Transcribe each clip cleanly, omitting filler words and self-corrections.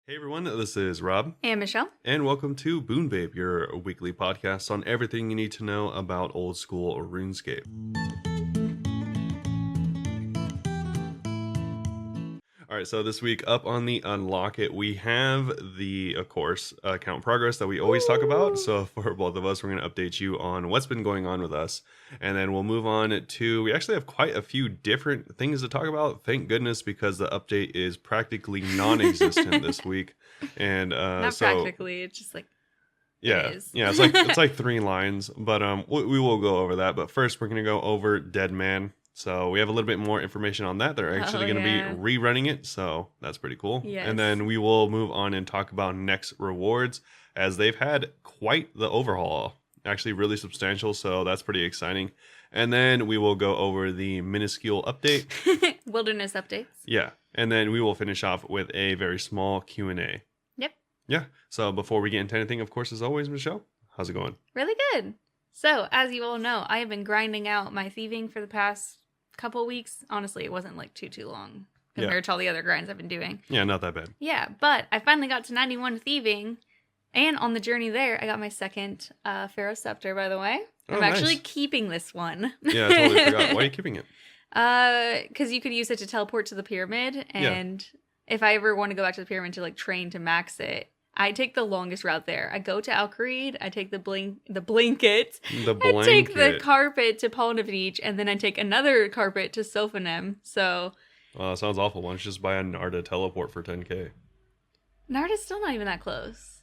Hey everyone, this is Rob. And Michelle. And welcome to Bunebape, your weekly podcast on everything you need to know about old school RuneScape. Alright, so this week up on the Unlock It, we have the, of course, account progress that we always talk about. So for both of us, we're going to update you on what's been going on with us. And then we'll move on to, we actually have quite a few different things to talk about. Thank goodness, because the update is practically non-existent this week. And Not practically, it's just like yeah, it is. yeah, it's like 3 lines, but we will go over that. But first, we're gonna go over Deadman. So we have a little bit more information on that. They're actually going to be rerunning it, so that's pretty cool. Yes. And then we will move on and talk about next rewards, as they've had quite the overhaul, actually really substantial, so that's pretty exciting. And then we will go over the minuscule update. Wilderness updates. Yeah, and then we will finish off with a very small Q&A. Yep. Yeah, so before we get into anything, of course, as always, Michelle, how's it going? Really good. So, as you all know, I have been grinding out my thieving for the past couple weeks. Honestly, it wasn't like too long compared to all the other grinds I've been doing. Yeah, not that bad. Yeah, but I finally got to 91 thieving, and on the journey there, I got my second Pharaoh Scepter, by the way. I'm actually keeping this one. Yeah, I totally forgot. Why are you keeping it? Because you could use it to teleport to the pyramid, and if I ever want to go back to the pyramid to like train to max it, I take the longest route there. I go to Al-Kharid, I take the blanket, I take the carpet to Polnavich, and then I take another carpet to Sophanem. So, well, that sounds awful. Why don't you just buy a Narda teleport for 10k? Narda's still not even that close.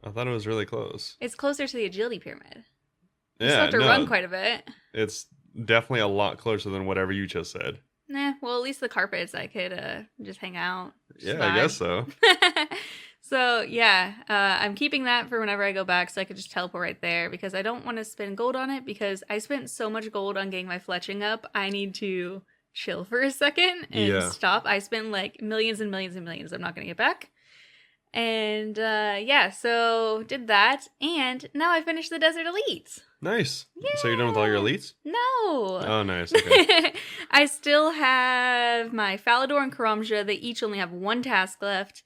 I thought it was really close. It's closer to the agility pyramid. You Yeah, still have to run quite a bit. It's definitely a lot closer than whatever you just said. Nah, well, at least the carpets I could just hang out. Yeah, I guess so. So, yeah, I'm keeping that for whenever I go back so I could just teleport right there because I don't want to spend gold on it because I spent so much gold on getting my fletching up. I need to chill for a second and stop. I spent like millions and millions and millions I'm not going to get back. And so did that. And now I finished the Desert Elites. Nice. Yeah. So you're done with all your elites? No. Oh, nice. Okay. I still have my Falador and Karamja. They each only have 1 task left.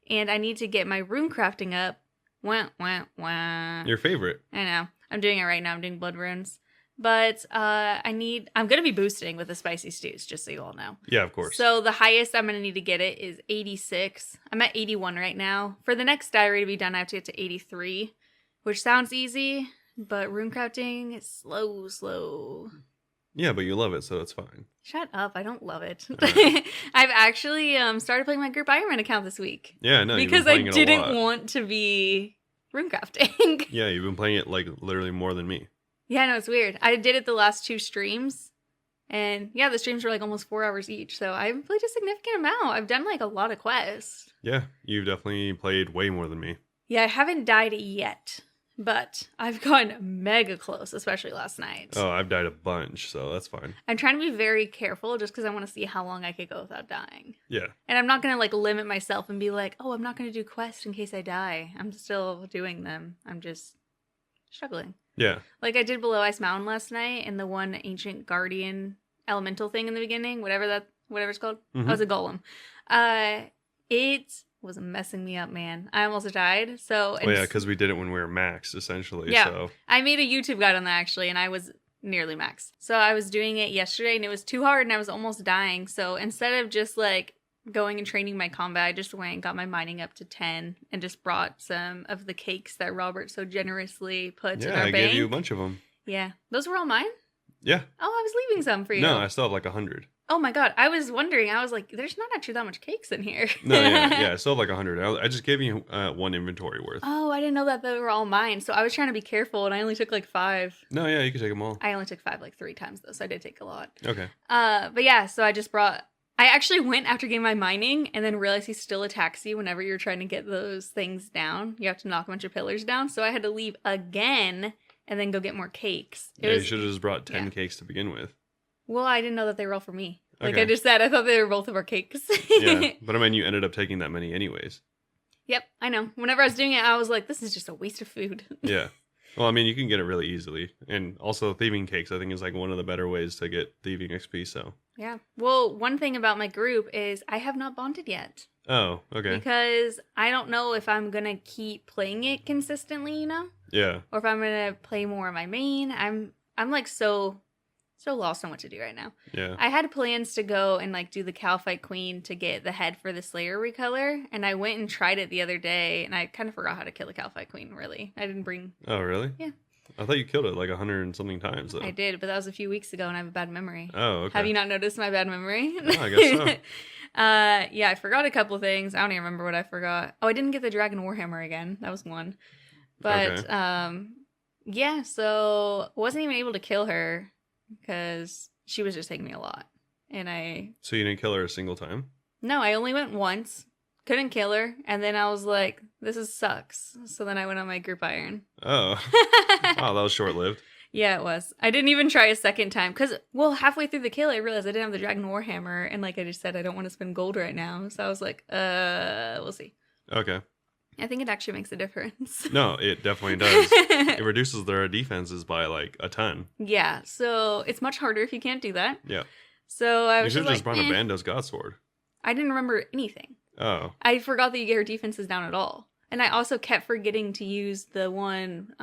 And I need to get my rune crafting up. Wah, wah, wah. Your favorite. I know. I'm doing it right now. I'm doing blood runes. But I'm going to be boosting with the spicy stews, just so you all know. Yeah, of course. So the highest I'm going to need to get it is 86. I'm at 81 right now. For the next diary to be done, I have to get to 83, which sounds easy, but rune crafting is slow. Yeah, but you love it, so it's fine. Shut up. I don't love it. Right. I've actually started playing my group Iron Man account this week. Yeah, no, because I didn't want to be rune crafting. Yeah, you've been playing it like literally more than me. Yeah, no, it's weird. I did it the last 2 streams. And yeah, the streams were like almost 4 hours each. So I've played a significant amount. I've done like a lot of quests. Yeah, you've definitely played way more than me. Yeah, I haven't died yet. But I've gotten mega close, especially last night. Oh, I've died a bunch, so that's fine. I'm trying to be very careful just because I want to see how long I could go without dying. Yeah. And I'm not going to like limit myself and be like, oh, I'm not going to do quests in case I die. I'm still doing them. I'm just struggling. Yeah. Like I did Below Ice Mountain last night and the one Ancient Guardian elemental thing in the beginning, whatever it's called. Mm-hmm. That was a golem. It was messing me up, man. I almost died. So yeah, because we did it when we were maxed, essentially. Yeah, so. I made a YouTube guide on that actually, and I was nearly maxed. So I was doing it yesterday, and it was too hard, and I was almost dying. So instead of just like going and training my combat, I just went and got my mining up to 10, and just brought some of the cakes that Robert so generously put in our bank. Yeah, I gave you a bunch of them. Yeah, those were all mine. Yeah. Oh, I was leaving some for you. No, I still have like 100. Oh my god, I was wondering. I was like, there's not actually that much cakes in here. No, yeah, I still have like 100. I just gave you 1 inventory worth. Oh, I didn't know that they were all mine. So I was trying to be careful, and I only took like 5. No, yeah, you can take them all. I only took 5 like 3 times though, so I did take a lot. Okay. But yeah, so I actually went after getting my mining, and then realized he still attacks you whenever you're trying to get those things down. You have to knock a bunch of pillars down. So I had to leave again, and then go get more cakes. You should have just brought 10 cakes to begin with. Well, I didn't know that they were all for me. Like I just said, I thought they were both of our cakes. Yeah, but I mean, you ended up taking that many anyways. Yep, I know. Whenever I was doing it, I was like, this is just a waste of food. Yeah. Well, I mean, you can get it really easily. And also, thieving cakes, I think, is like one of the better ways to get thieving XP, so. Yeah. Well, one thing about my group is I have not bonded yet. Oh, okay. Because I don't know if I'm going to keep playing it consistently, you know? Yeah. Or if I'm going to play more of my main. I'm like so lost on what to do right now. Yeah. I had plans to go and like do the Calphite Queen to get the head for the Slayer recolor, and I went and tried it the other day, and I kind of forgot how to kill the Calphite Queen, really. I didn't bring... Oh, really? Yeah. I thought you killed it like 100 and something times, though. I did, but that was a few weeks ago, and I have a bad memory. Oh, okay. Have you not noticed my bad memory? Oh, I guess so. Yeah, I forgot a couple things. I don't even remember what I forgot. Oh, I didn't get the Dragon Warhammer again. That was one. But, Okay. yeah, so wasn't even able to kill her because she was just taking me a lot. And So you didn't kill her a single time? No, I only went once. Couldn't kill her. And then I was like, sucks. So then I went on my group iron. Oh. Wow, that was short-lived. Yeah, it was. I didn't even try a second time. Because, well, halfway through the kill, I realized I didn't have the Dragon Warhammer. And like I just said, I don't want to spend gold right now. So I was like, we'll see. Okay. I think it actually makes a difference. No, it definitely does. It reduces their defenses by like a ton. Yeah, so it's much harder if you can't do that. Yeah. So I You was should have just like, brought a Bandos Godsword. I didn't remember anything. Oh. I forgot that you get her defenses down at all. And I also kept forgetting to use the one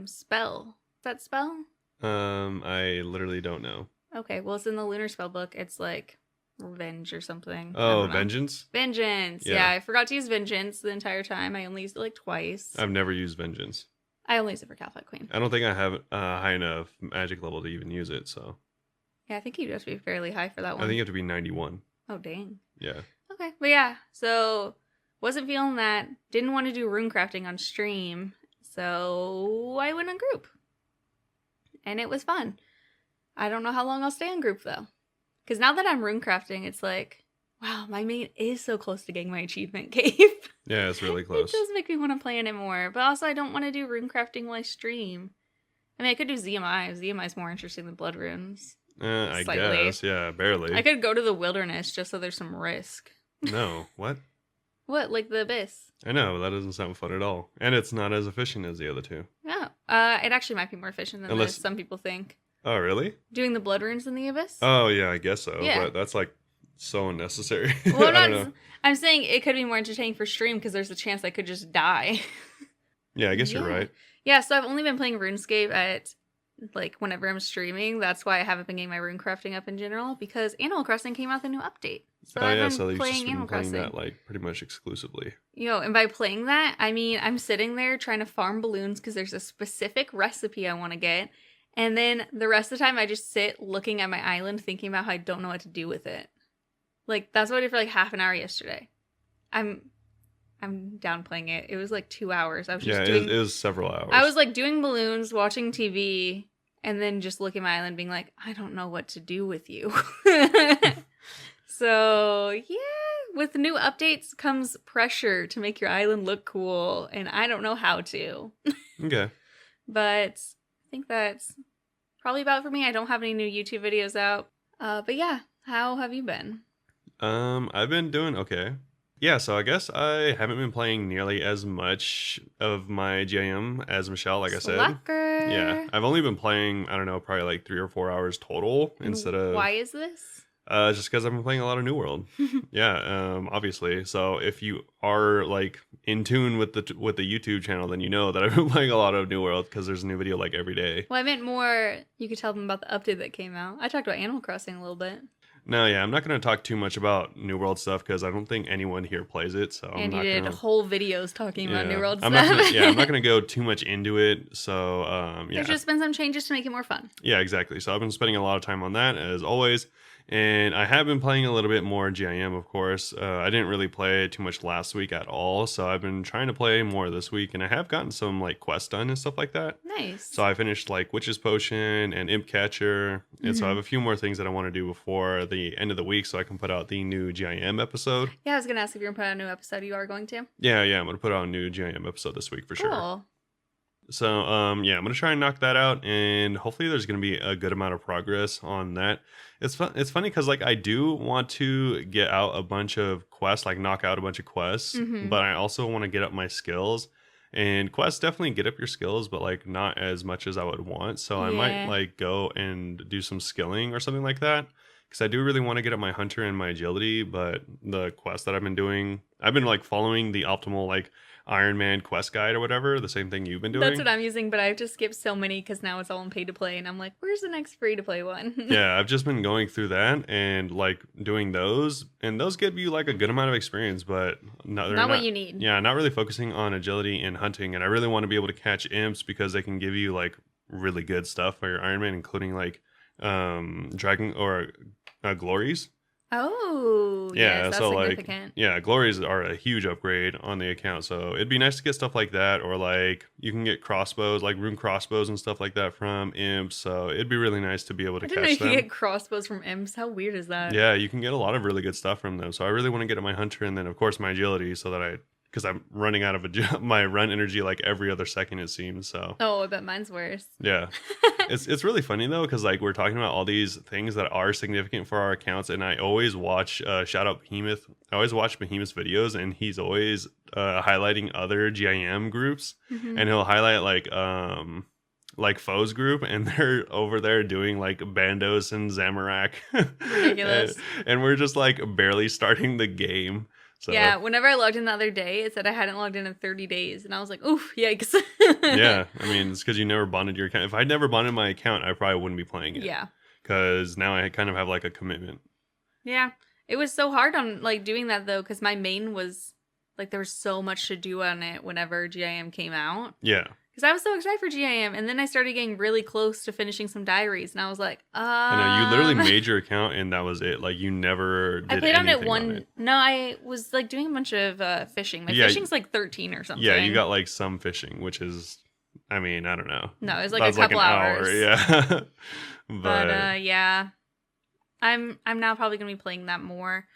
spell. Is that spell? I literally don't know. Okay, well, it's in the Lunar Spell book. It's like Revenge or something. Oh, Vengeance? Vengeance. Yeah, I forgot to use Vengeance the entire time. I only used it like twice. I've never used Vengeance. I only use it for Calphite Queen. I don't think I have a high enough magic level to even use it, so. Yeah, I think you'd have to be fairly high for that one. I think you have to be 91. Oh, dang. Yeah. Okay, but yeah, so wasn't feeling that. Didn't want to do rune crafting on stream, so I went on group. And it was fun. I don't know how long I'll stay on group, though. Because now that I'm rune crafting, it's like, wow, my main is so close to getting my achievement cape. Yeah, it's really close. It does make me want to play in it more. But also, I don't want to do rune crafting while I stream. I mean, I could do ZMI. ZMI is more interesting than blood runes. I Slightly. guess, yeah, barely. I could go to the wilderness just so there's some risk. No, what? What, like the abyss? I know, that doesn't sound fun at all. And it's not as efficient as the other two. Yeah. It actually might be more efficient than this, some people think. Oh, really? Doing the blood runes in the abyss? Oh, yeah, I guess so. Yeah. But that's like so unnecessary. Well, I don't know. I'm saying it could be more entertaining for stream because there's a chance I could just die. Yeah, I guess you're right. Yeah, so I've only been playing RuneScape at like whenever I'm streaming. That's why I haven't been getting my rune crafting up in general, because Animal Crossing came out with a new update. So I've been so you've playing just been Animal playing Crossing that like pretty much exclusively. And by playing that, I mean I'm sitting there trying to farm balloons because there's a specific recipe I want to get, and then the rest of the time I just sit looking at my island thinking about how I don't know what to do with it. Like that's what I did for like half an hour yesterday. I'm downplaying it. It was like 2 hours. I was just doing. It was several hours. I was like doing balloons, watching TV, and then just looking at my island, being like, I don't know what to do with you. So yeah, with new updates comes pressure to make your island look cool, and I don't know how to. Okay. But I think that's probably about it for me. I don't have any new YouTube videos out. But yeah, how have you been? I've been doing okay. Yeah, so I guess I haven't been playing nearly as much of my GIM as Michelle, like Slacker. I said. Yeah, I've only been playing, I don't know, probably like 3 or 4 hours total instead of... Why is this? Just because I've been playing a lot of New World. Yeah, obviously. So if you are like in tune with the YouTube channel, then you know that I've been playing a lot of New World because there's a new video like every day. Well, I meant more, you could tell them about the update that came out. I talked about Animal Crossing a little bit. No, yeah, I'm not going to talk too much about New World stuff because I don't think anyone here plays it. So and you did whole videos talking about New World stuff. I'm not going to go too much into it. So yeah, there's just been some changes to make it more fun. Yeah, exactly. So I've been spending a lot of time on that as always. And I have been playing a little bit more GIM, of course. I didn't really play too much last week at all, so I've been trying to play more this week, and I have gotten some like quests done and stuff like that. Nice. So I finished like Witch's Potion and Imp Catcher, and so I have a few more things that I want to do before the end of the week, so I can put out the new GIM episode. Yeah, I was gonna ask if you're gonna put out a new episode. You are going to? Yeah, I'm gonna put out a new GIM episode this week for sure. Cool. So, yeah, I'm going to try and knock that out, and hopefully there's going to be a good amount of progress on that. It's funny because, like, I do want to get out a bunch of quests, like, knock out a bunch of quests, but I also want to get up my skills, and quests definitely get up your skills, but, like, not as much as I would want, so I might, like, go and do some skilling or something like that, because I do really want to get up my hunter and my agility, but the quest that I've been doing, I've been like following the optimal like Iron Man quest guide or whatever, the same thing you've been doing. That's what I'm using, but I've just skipped so many because now it's all in pay to play, and I'm like, where's the next free to play one? Yeah, I've just been going through that and like doing those, and those give you like a good amount of experience, but not what you need. Yeah, not really focusing on agility and hunting, and I really want to be able to catch imps because they can give you like really good stuff for your Iron Man, including like dragon or glories. Oh, Yeah, yes, that's so significant. like, yeah, glories are a huge upgrade on the account. So it'd be nice to get stuff like that, or like you can get crossbows, like rune crossbows and stuff like that from imps. So it'd be really nice to be able to I didn't know catch you them. could get crossbows from imps. How weird is that? Yeah, you can get a lot of really good stuff from them. So I really want to get at my hunter and then of course my agility, so that because I'm running out of my run energy like every other second it seems. So Oh, I bet mine's worse. yeah. It's really funny though, because like we're talking about all these things that are significant for our accounts, and I always watch shout out Behemoth. I always watch Behemoth's videos, and he's always highlighting other GIM groups, Mhm. and he'll highlight like foes group, and they're over there doing like Bandos and Zamorak. Ridiculous. and we're just like barely starting the game. So Yeah, whenever I logged in the other day, it said I hadn't logged in 30 days, and I was like, oof, yikes. yeah, I mean, it's because you never bonded your account. If I'd never bonded my account, I probably wouldn't be playing it. Yeah. Because now I kind of have like a commitment. Yeah. It was so hard on like doing that though, because my main was like there was so much to do on it whenever GIM came out. Yeah. Because I was so excited for GIM, and then I started getting really close to finishing some diaries, and I was like, I know, you literally made your account and that was it. Like, you never did I played on it anything one. on it. No, I was like doing a bunch of fishing. My fishing's like 13 or something. Yeah, you got like some fishing, which is, I mean, I don't know. No, it was like That's a couple an hours. hour, yeah. But yeah, I'm now probably gonna be playing that more.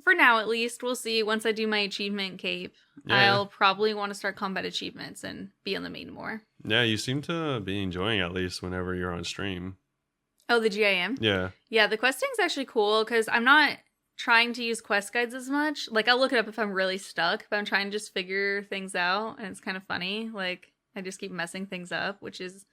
For now, at least. We'll see. Once I do my achievement cape, Yeah. I'll probably want to start combat achievements and be on the main more. Yeah, you seem to be enjoying it, at least whenever you're on stream. Oh, the GIM? Yeah. Yeah, the questing's actually cool because I'm not trying to use quest guides as much. Like, I'll look it up if I'm really stuck, but I'm trying to just figure things out, and it's kind of funny. Like, I just keep messing things up, which is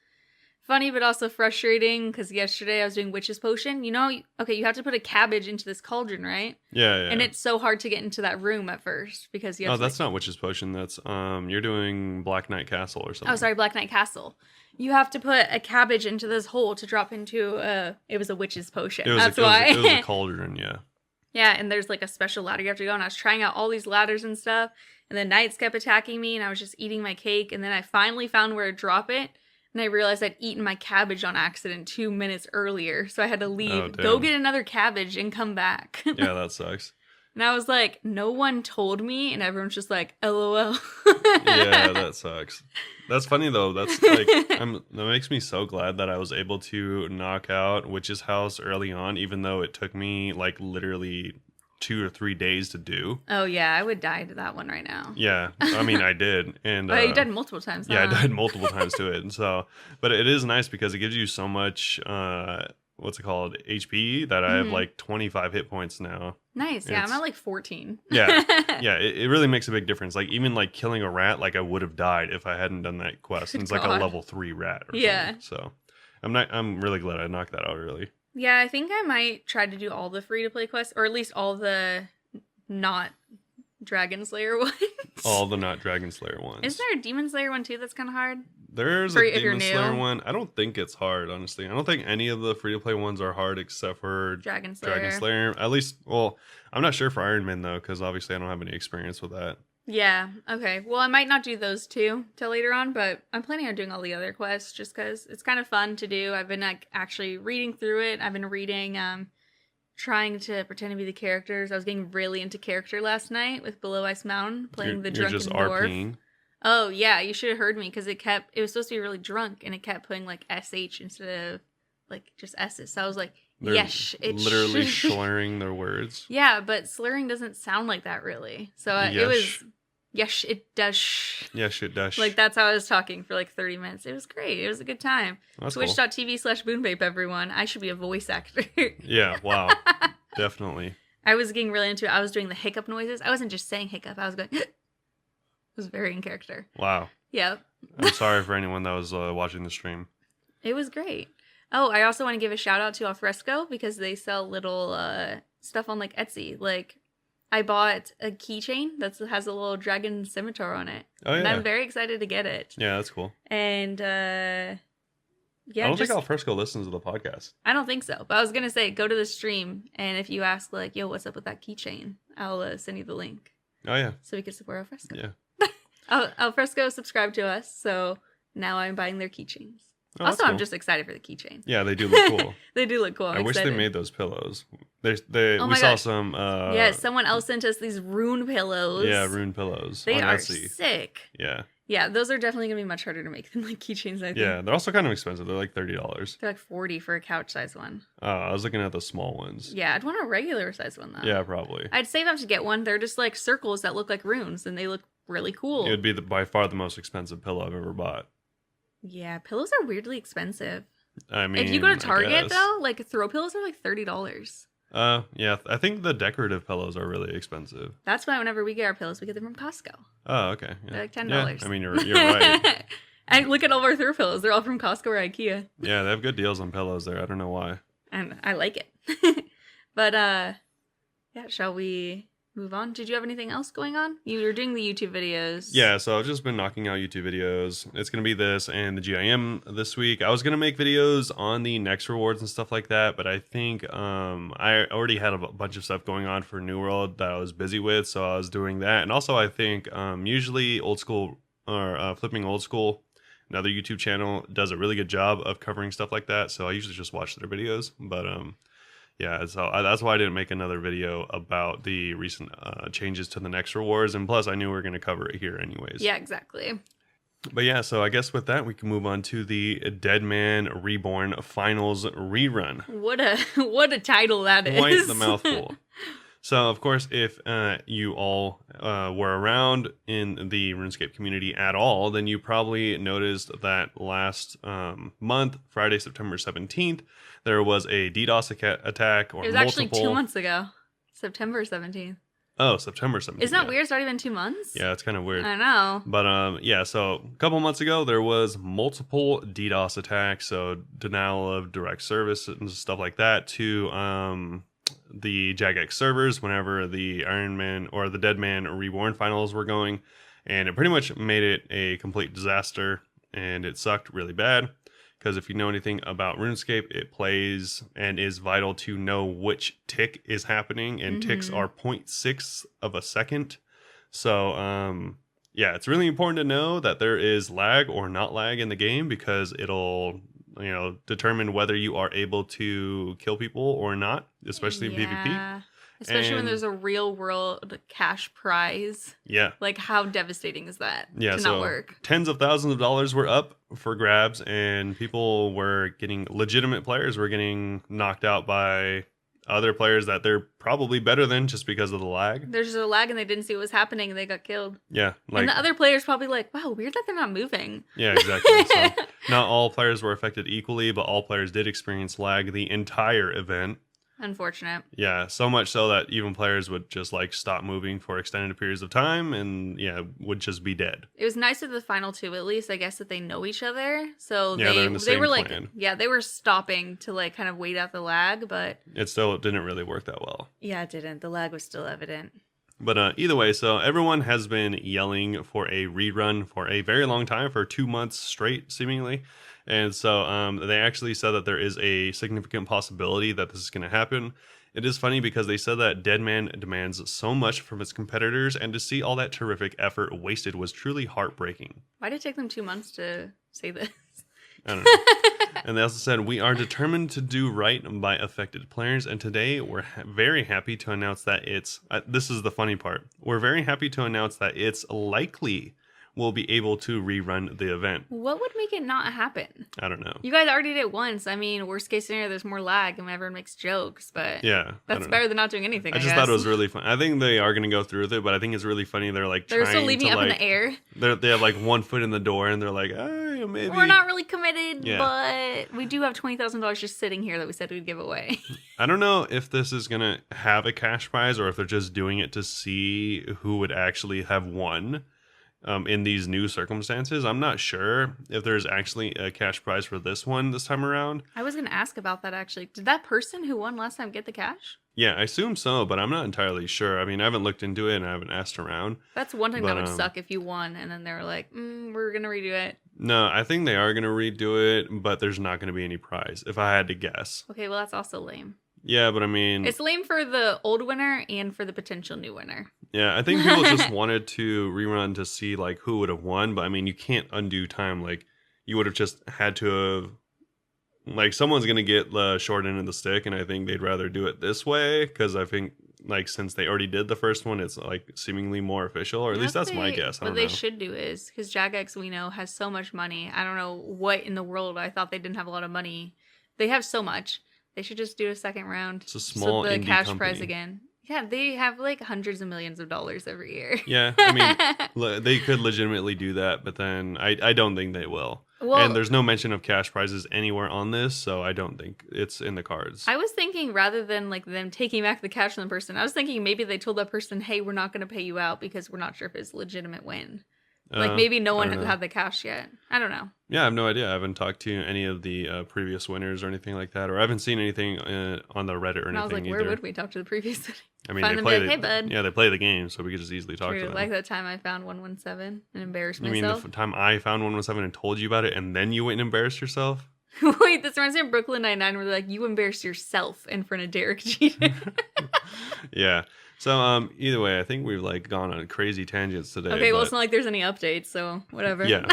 funny but also frustrating because yesterday I was doing Witch's Potion. You know, okay, you have to put a cabbage into this cauldron, right? Yeah, yeah. And it's so hard to get into that room at first because you have Oh, to, that's not Witch's Potion. That's, you're doing Black Knight Castle or something. oh, sorry, Black Knight Castle. You have to put a cabbage into this hole to drop into it was a Witch's Potion. That's why. It was a cauldron, yeah. Yeah, and there's like a special ladder you have to go, and I was trying out all these ladders and stuff, and the knights kept attacking me, and I was just eating my cake, and then I finally found where to drop it, and I realized I'd eaten my cabbage on accident 2 minutes earlier, so I had to leave, Oh, go damn. get another cabbage, and come back. Yeah, that sucks. And I was like, no one told me, and everyone's just like, LOL. Yeah, that sucks. That's funny though. That's like, that makes me so glad that I was able to knock out Witch's House early on, even though it took me like literally 2 or 3 days to do. Oh yeah, I would die to that one right now. Yeah, I mean, I did, and But you died multiple times. yeah, I huh? died multiple times to it. And so, but it is nice because it gives you so much. What's it called? HP that I have Mhm. like 25 hit points now. Nice. Yeah, I'm It's- at like 14. Yeah. Yeah, it really makes a big difference. Like, even like killing a rat, like I would have died if I hadn't done that quest. And it's like a God. level 3 rat or Yeah. something. So I'm really glad I knocked that out early. Yeah, I think I might try to do all the free to play quests, or at least all the not Dragon Slayer ones. All the not Dragon Slayer ones. Is there a Demon Slayer one too that's kind of hard? There's for a if you're Demon new? Slayer one. I don't think it's hard, honestly. I don't think any of the free to play ones are hard except for Dragon Slayer. Dragon Slayer. At least, well, I'm not sure for Iron Man though, because obviously I don't have any experience with that. Yeah, okay. Well, I might not do those two till later on, but I'm planning on doing all the other quests just because it's kind of fun to do. I've been like actually reading through it. I've been reading, trying to pretend to be the characters. I was getting really into character last night with Below Ice Mountain, playing the You're drunken just dwarf. RPing. Oh yeah, you should have heard me because it was supposed to be really drunk and it kept putting like SH instead of like just S's. So I was like, They're yes, it literally should- slurring their words. Yeah, but slurring doesn't sound like that really. So it was, yes, it does. Yeah, shit dash. Like that's how I was talking for like 30 minutes. It was great. It was a good time. That's cool. Twitch.tv/Bunebape, everyone. I should be a voice actor. Yeah, wow. Definitely. I was getting really into it. I was doing the hiccup noises. I wasn't just saying hiccup. I was going, it was very in character. Wow. Yep. I'm sorry for anyone that was watching the stream. It was great. Oh, I also want to give a shout out to Alfresco because they sell little stuff on like Etsy. Like, I bought a keychain that has a little dragon scimitar on it. Oh, yeah. And I'm very excited to get it. Yeah, that's cool. And yeah, I don't think Alfresco listens to the podcast. I don't think so. But I was going to say, go to the stream. And if you ask, like, yo, what's up with that keychain? I'll send you the link. Oh, yeah. So we can support Alfresco. Yeah. Alfresco subscribed to us. So now I'm buying their keychains. Oh, also, cool. I'm just excited for the keychain. Yeah, they do look cool. They do look cool. I wish they made those pillows. We saw gosh. some. Yeah, someone else sent us these Rune Pillows. Yeah, Rune Pillows. They on are Etsy. sick. Yeah. Yeah, those are definitely going to be much harder to make than like keychains, I think. Yeah, they're also kind of expensive. They're like $30. They're like 40 for a couch size one. I was looking at the small ones. Yeah, I'd want a regular size one though. Yeah, probably. I'd save up to get one. They're just like circles that look like runes and they look really cool. It would be by far the most expensive pillow I've ever bought. Yeah, pillows are weirdly expensive. I mean, if you go to Target I guess. though, like throw pillows are like $30. Yeah, I think the decorative pillows are really expensive. That's why whenever we get our pillows, we get them from Costco. Oh, okay. Yeah. They're like $10. Yeah, I mean, you're right. And look at all our throw pillows. They're all from Costco or IKEA. Yeah, they have good deals on pillows there. I don't know why. And I like it. But yeah, shall we move on? Did you have anything else going on? You were doing the YouTube videos. Yeah, so I've just been knocking out YouTube videos. It's going to be this and the GIM this week. I was going to make videos on the next rewards and stuff like that, but I think I already had a bunch of stuff going on for New World that I was busy with, so I was doing that. And also I think usually Old School or Flipping Old School, another YouTube channel, does a really good job of covering stuff like that, so I usually just watch their videos. But yeah, so that's why I didn't make another video about the recent changes to the next rewards, and plus I knew we were going to cover it here anyways. Yeah, exactly. But yeah, so I guess with that we can move on to the Deadman Reborn Finals Rerun. What a title that is. Quite the mouthful. So of course, if you all were around in the RuneScape community at all, then you probably noticed that last month, Friday, September 17th, there was a DDoS attack or multiple. It was actually 2 months ago, September 17th. Oh, September 17th. Isn't that weird? It's already been 2 months? Yeah, it's kind of weird. I know. But yeah, so a couple months ago, there was multiple DDoS attacks, so denial of direct service and stuff like that to the Jagex servers whenever the Iron Man or the Deadman Reborn finals were going, and it pretty much made it a complete disaster, and it sucked really bad. Because if you know anything about RuneScape, it plays and is vital to know which tick is happening, and ticks are 0.6 of a second. So, yeah, it's really important to know that there is lag or not lag in the game, because it'll, determine whether you are able to kill people or not, especially in PvP. Especially when there's a real world cash prize. Yeah. Like, how devastating is that to not work? Tens of thousands of dollars were up for grabs, and legitimate players were getting knocked out by other players that they're probably better than just because of the lag. There's just a lag and they didn't see what was happening and they got killed. Yeah. And the other players probably like, wow, weird that they're not moving. Yeah, exactly. So not all players were affected equally, but all players did experience lag the entire event. Unfortunate. Yeah, so much so that even players would just stop moving for extended periods of time, and would just be dead. It was nice of the final two, at least, I guess, that they know each other. So yeah, they're in the same were clan. they were stopping to kind of wait out the lag, but it still didn't really work that well. Yeah, it didn't. The lag was still evident. But either way, so everyone has been yelling for a rerun for a very long time, for 2 months straight, seemingly. And so they actually said that there is a significant possibility that this is going to happen. It is funny because they said that Deadman demands so much from its competitors, and to see all that terrific effort wasted was truly heartbreaking. Why did it take them 2 months to say this? I don't know. And they also said, we are determined to do right by affected players, and today we're very happy to announce that this is the funny part, we're very happy to announce that it's likely we'll be able to rerun the event. What would make it not happen? I don't know. You guys already did it once. I mean, worst case scenario, there's more lag and everyone makes jokes, but yeah, that's better than not doing anything. I just thought it was really fun. I think they are going to go through with it, but I think it's really funny. They're they're still leaving it up in the air. They have 1 foot in the door, and they're like, maybe we're not really committed, but we do have $20,000 just sitting here that we said we'd give away. I don't know if this is going to have a cash prize or if they're just doing it to see who would actually have won. in these new circumstances. I'm not sure if there's actually a cash prize for this one this time around. I was going to ask about that, actually. Did that person who won last time get the cash? Yeah, I assume so, but I'm not entirely sure. I mean, I haven't looked into it and I haven't asked around. That's one thing that would suck if you won and then they were like, we're going to redo it. No, I think they are going to redo it, but there's not going to be any prize, if I had to guess. Okay, well, that's also lame. Yeah, but I mean... It's lame for the old winner and for the potential new winner. Yeah, I think people just wanted to rerun to see, like, who would have won, but I mean, you can't undo time. Like, you would have just had to have... Like, someone's going to get the short end of the stick, and I think they'd rather do it this way, because I think, like, since they already did the first one, it's, like, seemingly more official, or at least that's my guess. What they should do is, because Jagex, we know, has so much money. I don't know what in the world. I thought they didn't have a lot of money. They have so much. They should just do a second round. It's a small indie cash company. Prize again. Yeah, they have like hundreds of millions of dollars every year. Yeah, I mean, they could legitimately do that, but then I don't think they will. Well, and there's no mention of cash prizes anywhere on this, so I don't think it's in the cards. I was thinking rather than like them taking back the cash from the person, I was thinking maybe they told that person, hey, we're not going to pay you out because we're not sure if it's a legitimate win. Like maybe no one had the cash yet. I don't know. Yeah, I have no idea. I haven't talked to any of the previous winners or anything like that, or I haven't seen anything on the Reddit or anything. And I was like, either. where would we talk to the previous? I mean, Find they play like, hey, bud. Yeah, they play the game, so we could just easily talk to them. Like that time I found 117 and embarrassed myself. myself. You mean the time I found 117 and told you about it, and then you went and embarrassed yourself? Wait, this reminds me of Brooklyn Nine-Nine, where they're like, you embarrassed yourself in front of Derek Jeter. Yeah. So either way, I think we've like gone on crazy tangents today. Okay, well, it's not like there's any updates, so whatever. Yeah.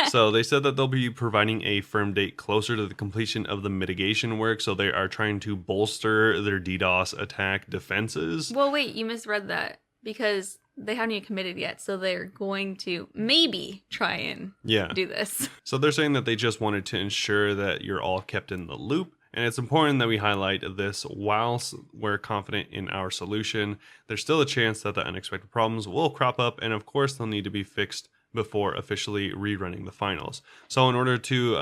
So they said that they'll be providing a firm date closer to the completion of the mitigation work. So they are trying to bolster their DDoS attack defenses. Well, wait, you misread that because they haven't even committed yet. So they're going to maybe try and do this. So they're saying that they just wanted to ensure that you're all kept in the loop. And it's important that we highlight this whilst we're confident in our solution. There's still a chance that the unexpected problems will crop up, and of course they'll need to be fixed before officially rerunning the finals. So in order to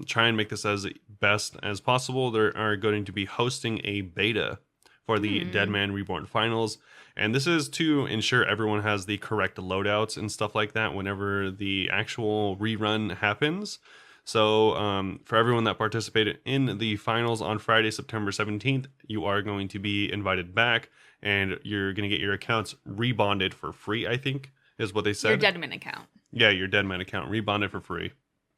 try and make this as best as possible, they are going to be hosting a beta for the Deadman Reborn Finals. And this is to ensure everyone has the correct loadouts and stuff like that whenever the actual rerun happens. So for everyone that participated in the finals on Friday, September 17th, you are going to be invited back and you're going to get your accounts rebonded for free, I think is what they said. Your Deadman account. Yeah, your Deadman account rebonded for free.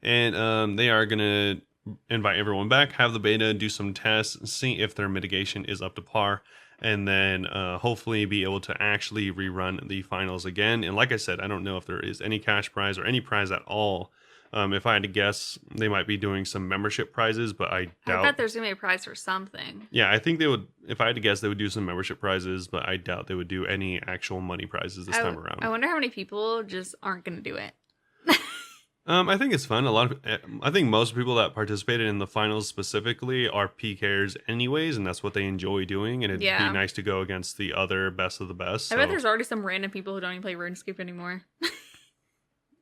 And they are going to invite everyone back, have the beta, do some tests, see if their mitigation is up to par, and then hopefully be able to actually rerun the finals again. And like I said, I don't know if there is any cash prize or any prize at all. If I had to guess, they might be doing some membership prizes, but I doubt. I bet there's going to be a prize for something. Yeah, I think they would, if I had to guess, they would do some membership prizes, but I doubt they would do any actual money prizes this time around. I wonder how many people just aren't going to do it. I think it's fun. I think most people that participated in the finals specifically are PKers anyways, and that's what they enjoy doing, and it'd be nice to go against the other best of the best. I bet there's already some random people who don't even play RuneScape anymore.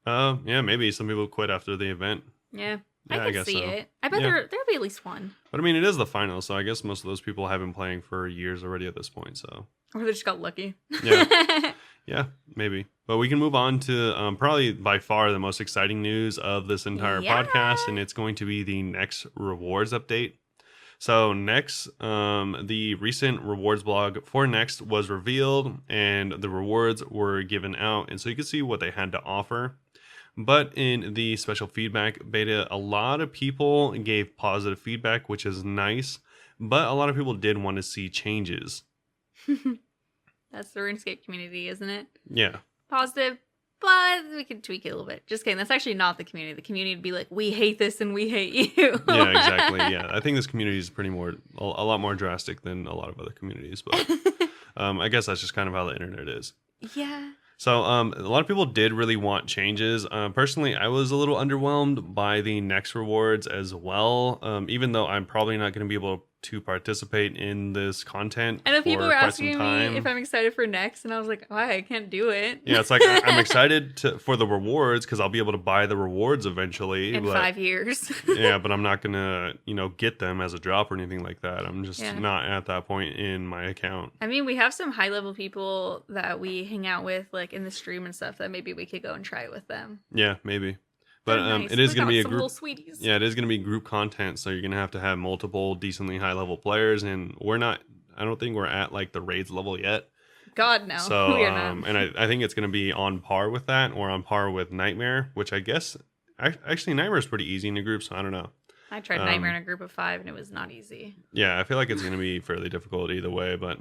Yeah, maybe some people quit after the event. Yeah, I could see it. I bet there'll be at least one. But I mean, it is the final, so I guess most of those people have been playing for years already at this point. So, or they just got lucky. Yeah, yeah, maybe. But we can move on to probably by far the most exciting news of this entire podcast, and it's going to be the next rewards update. So next, the recent rewards blog for Next was revealed, and the rewards were given out, and so you can see what they had to offer. But in the special feedback beta, a lot of people gave positive feedback, which is nice, but a lot of people did want to see changes. That's the RuneScape community, isn't it? Yeah. Positive, but we could tweak it a little bit. Just kidding. That's actually not the community. The community would be like, we hate this and we hate you. Yeah, exactly. Yeah, I think this community is a lot more drastic than a lot of other communities. But I guess that's just kind of how the internet is. Yeah. So a lot of people did really want changes. Personally, I was a little underwhelmed by the next rewards as well. Even though I'm probably not going to be able to participate in this content. I know people for were quite some asking time. me if I'm excited for next, and I was like, why? I can't do it. Yeah, it's like I'm excited for the rewards because I'll be able to buy the rewards eventually. In 5 years. Yeah, but I'm not gonna, get them as a drop or anything like that. I'm just not at that point in my account. I mean, we have some high level people that we hang out with, like in the stream and stuff, that maybe we could go and try it with them. Yeah, maybe. But Nice. it is going to be a some group. Little sweeties. Yeah, it is going to be group content, so you're going to have multiple decently high level players, and we're not. I don't think we're at like the raids level yet. God no, So we are not. and I think it's going to be on par with that, or on par with Nightmare, which I guess actually Nightmare is pretty easy in a group, so I don't know. I tried Nightmare in a group of 5 and it was not easy. Yeah, I feel like it's going to be fairly difficult either way. But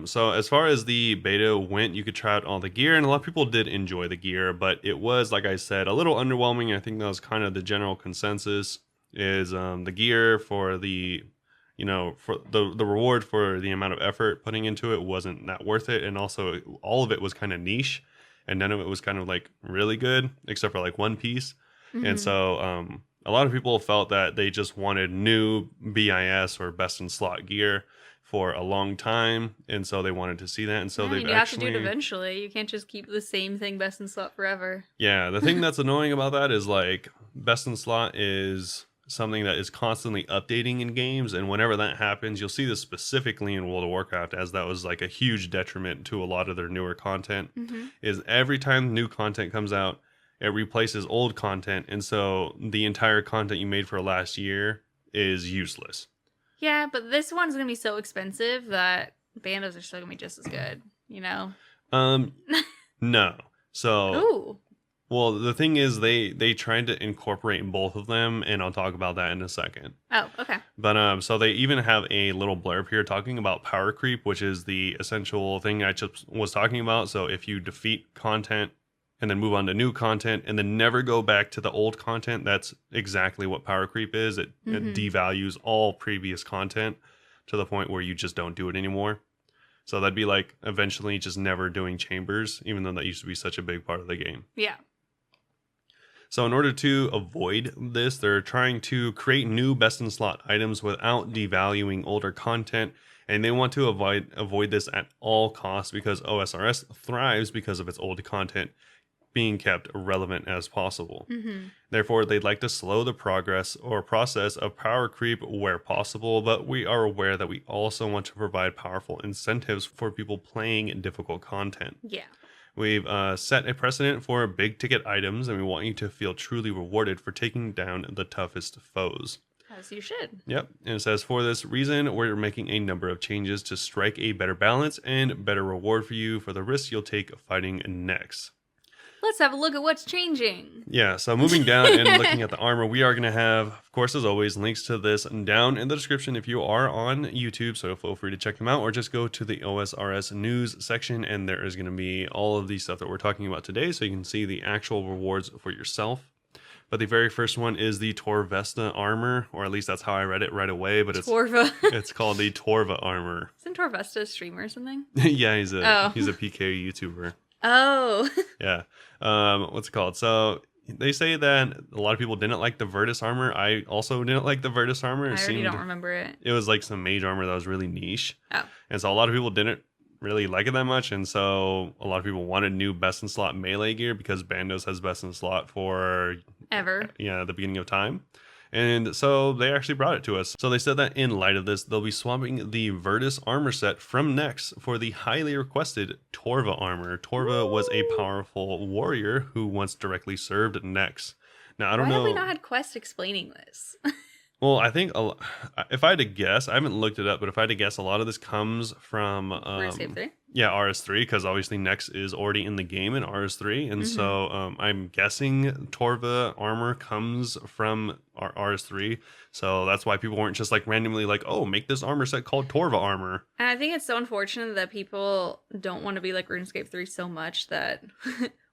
so as far as the beta went, you could try out all the gear, and a lot of people did enjoy the gear, but it was, like I said, a little underwhelming. I think that was kind of the general consensus is the gear for the, for the reward for the amount of effort putting into it wasn't that worth it. And also all of it was kind of niche, and none of it was kind of like really good, except for like one piece. Mm-hmm. And so a lot of people felt that they just wanted new BIS or best in slot gear for a long time, and so they wanted to see that. And so they've have to do it eventually. You can't just keep the same thing best in slot forever. Yeah, the thing that's annoying about that is like best in slot is something that is constantly updating in games, and whenever that happens, you'll see this specifically in World of Warcraft, as that was like a huge detriment to a lot of their newer content. Mm-hmm. Is every time new content comes out, it replaces old content, and so the entire content you made for last year is useless. Yeah, but this one's gonna be so expensive that bandos are still gonna be just as good, No. So, ooh. Well, the thing is, they tried to incorporate both of them, and I'll talk about that in a second. Oh, okay. But so they even have a little blurb here talking about power creep, which is the essential thing I just was talking about. So if you defeat content and then move on to new content and then never go back to the old content, that's exactly what power creep is. It devalues all previous content to the point where you just don't do it anymore. So that'd be like eventually just never doing chambers, even though that used to be such a big part of the game. Yeah. So in order to avoid this, they're trying to create new best in slot items without devaluing older content. And they want to avoid this at all costs because OSRS thrives because of its old content being kept relevant as possible. Mm-hmm. Therefore, they'd like to slow the progress or process of power creep where possible, but we are aware that we also want to provide powerful incentives for people playing difficult content. Yeah. We've set a precedent for big ticket items, and we want you to feel truly rewarded for taking down the toughest foes. As you should. Yep. And it says, for this reason, we're making a number of changes to strike a better balance and better reward for you for the risks you'll take fighting next. Let's have a look at what's changing. Yeah, so moving down and looking at the armor, we are going to have, of course, as always, links to this down in the description if you are on YouTube, so feel free to check them out, or just go to the OSRS news section, and there is going to be all of the stuff that we're talking about today, so you can see the actual rewards for yourself. But the very first one is the Torvesta armor, or at least that's how I read it right away, but it's called the Torva armor. Isn't Torvesta a streamer or something? Yeah, he's a PK YouTuber. Oh. Yeah. What's it called? So they say that a lot of people didn't like the Virtus armor. I also didn't like the Virtus armor. I already don't remember it. It was like some mage armor that was really niche. Oh. And so a lot of people didn't really like it that much. And so a lot of people wanted new best in slot melee gear because Bandos has best in slot for ever. Yeah, the beginning of time. And so they actually brought it to us. So they said that in light of this, they'll be swapping the Virtus armor set from Nex for the highly requested Torva armor. Torva was a powerful warrior who once directly served Nex. Now, I don't know. Why have we not had Quest explaining this? Well, I think if I had to guess, I haven't looked it up, but if I had to guess, a lot of this comes from RuneScape 3? Yeah, RS3, because obviously Nex is already in the game in RS3, and so I'm guessing Torva armor comes from RS3, so that's why people weren't just like randomly like, oh, make this armor set called Torva armor. And I think it's so unfortunate that people don't want to be like RuneScape 3 so much that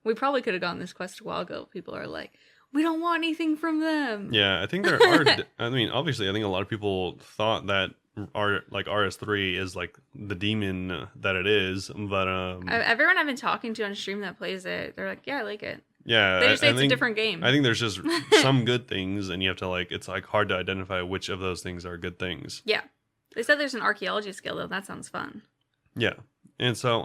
we probably could have gotten this quest a while ago. People are like, we don't want anything from them. Yeah, I think there are. I mean, obviously, I think a lot of people thought that RS3 is like the demon that it is, but everyone I've been talking to on stream that plays it, they're like, yeah, I like it. Yeah, they just say it's a different game. I think there's just some good things, and you have to it's like hard to identify which of those things are good things. Yeah, They said there's an archaeology skill though. That sounds fun. Yeah. And so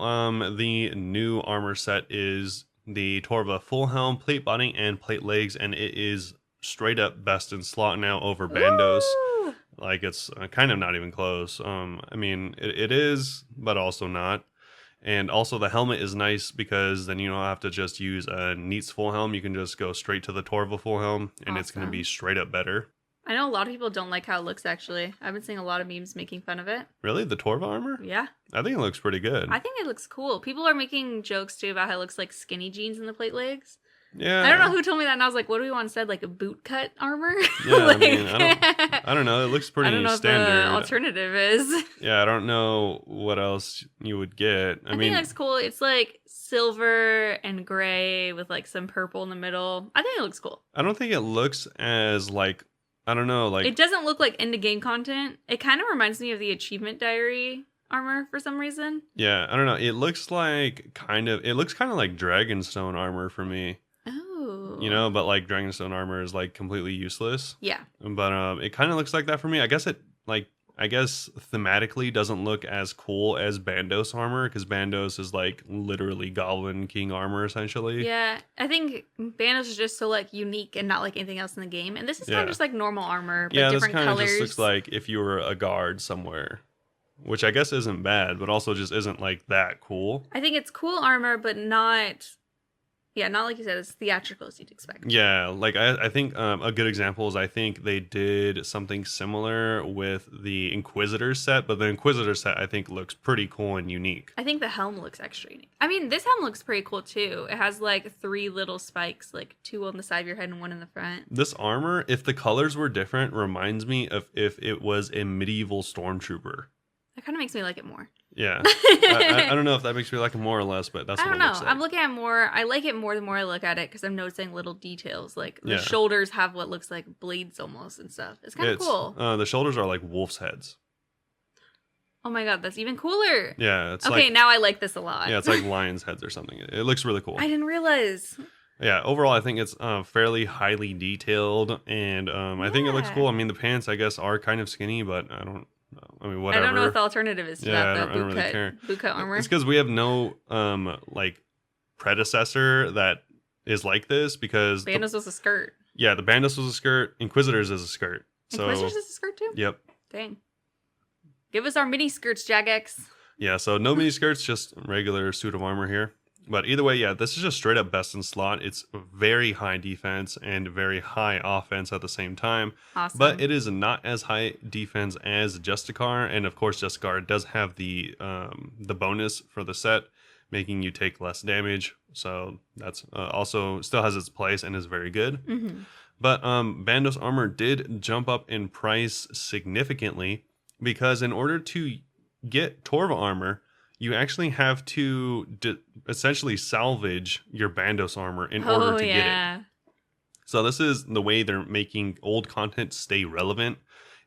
the new armor set is the Torva full helm, plate body, and plate legs, and it is straight up best in slot now over Bandos. Woo! Like it's kind of not even close. I mean, it is, but also not. And also the helmet is nice because then you don't have to just use a Neats full helm. You can just go straight to the Torva full helm, and it's going to be straight up better. I know a lot of people don't like how it looks, actually. I've been seeing a lot of memes making fun of it. Really? The Torva armor? Yeah. I think it looks pretty good. I think it looks cool. People are making jokes, too, about how it looks like skinny jeans in the plate legs. Yeah. I don't know who told me that, and I was like, what do we want instead? Like a boot cut armor? Yeah, like, I mean, I don't know. It looks pretty standard. I don't know what the alternative is. Yeah, I don't know what else you would get. I mean, think it looks cool. It's like silver and gray with like some purple in the middle. I think it looks cool. I don't think it looks as like, I don't know, like... It doesn't look like end-of-game content. It kind of reminds me of the Achievement Diary armor for some reason. Yeah, I don't know. It looks like it looks kind of like Dragonstone armor for me. Oh. You know, but like Dragonstone armor is like completely useless. Yeah. But it kind of looks like that for me. I guess thematically doesn't look as cool as Bandos armor, because Bandos is like literally Goblin King armor essentially. Yeah, I think Bandos is just so like unique and not like anything else in the game, and this is kind of just like normal armor, but different this kind colors. of just looks like if you were a guard somewhere, which I guess isn't bad, but also just isn't like that cool. I think it's cool armor, but not. Yeah, not like you said, it's theatrical as you'd expect. Yeah, like I think a good example is I think they did something similar with the Inquisitor set, but the Inquisitor set I think looks pretty cool and unique. I think the helm looks extra unique. I mean, this helm looks pretty cool too. It has like 3 little spikes, like 2 on the side of your head and 1 in the front. This armor, if the colors were different, reminds me of if it was a medieval stormtrooper. That kind of makes me like it more. Yeah. I don't know if that makes me like it more or less, but that's what it looks like. I'm looking at more. I like it more the more I look at it because I'm noticing little details. Like the shoulders have what looks like blades almost and stuff. It's kind of cool. The shoulders are like wolf's heads. Oh my god, that's even cooler. Yeah. It's okay, now I like this a lot. Yeah, it's like lion's heads or something. It looks really cool. I didn't realize. Yeah, overall I think it's fairly highly detailed, and I think it looks cool. I mean, the pants I guess are kind of skinny, but I don't. I mean, whatever. I don't know what the alternative is to that. I don't really care. Boot cut armor. It's because we have no like predecessor that is like this, because Bandos was a skirt. Yeah, the Bandos was a skirt. Inquisitors is a skirt. Inquisitors is a skirt too? Yep. Dang. Give us our mini skirts, Jagex. Yeah, so no mini skirts, just regular suit of armor here. But either way, yeah, this is just straight up best in slot. It's very high defense and very high offense at the same time. Awesome. But it is not as high defense as Justicar, and of course Justicar does have the bonus for the set, making you take less damage. So that's also still has its place and is very good. Mm-hmm. But Bandos armor did jump up in price significantly, because in order to get Torva armor, you actually have to essentially salvage your Bandos armor in order to get it. So this is the way they're making old content stay relevant,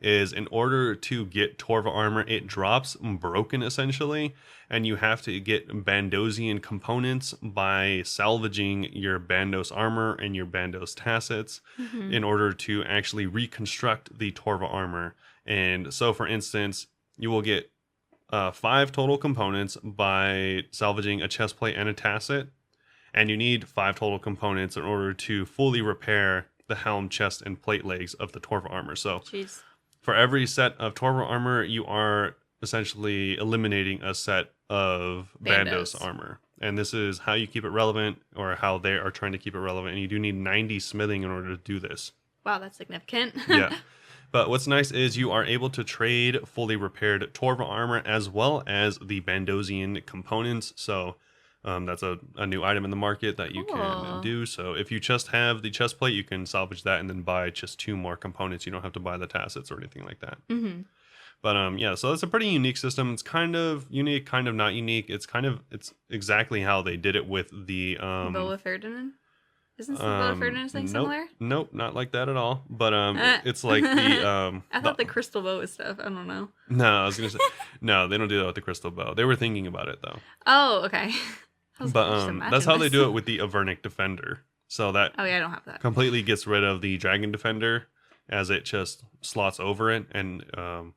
is in order to get Torva armor, it drops broken essentially, and you have to get Bandosian components by salvaging your Bandos armor and your Bandos tassets in order to actually reconstruct the Torva armor. And so, for instance, you will get 5 total components by salvaging a chest plate and a tasset, and you need 5 total components in order to fully repair the helm, chest, and plate legs of the Torva armor. So for every set of Torva armor, you are essentially eliminating a set of Bandos armor. And this is how you keep it relevant, or how they are trying to keep it relevant. And you do need 90 smithing in order to do this. Wow, that's significant. Yeah. But what's nice is you are able to trade fully repaired Torva armor as well as the Bandosian components. So that's a new item in the market that you can do. So if you just have the chest plate, you can salvage that and then buy just 2 more components. You don't have to buy the tassets or anything like that. Mm-hmm. But yeah, so it's a pretty unique system. It's kind of unique, kind of not unique. It's exactly how they did it with the Boa Ferdinand. Isn't Boa Ferdinand thing similar? Nope, not like that at all. But it's like the I thought the crystal bow was stuff. I don't know. No, I was gonna say no. They don't do that with the crystal bow. They were thinking about it though. Oh, okay. But that's how they do it with the Avernic Defender. So that I don't have that. Completely gets rid of the Dragon Defender as it just slots over it, and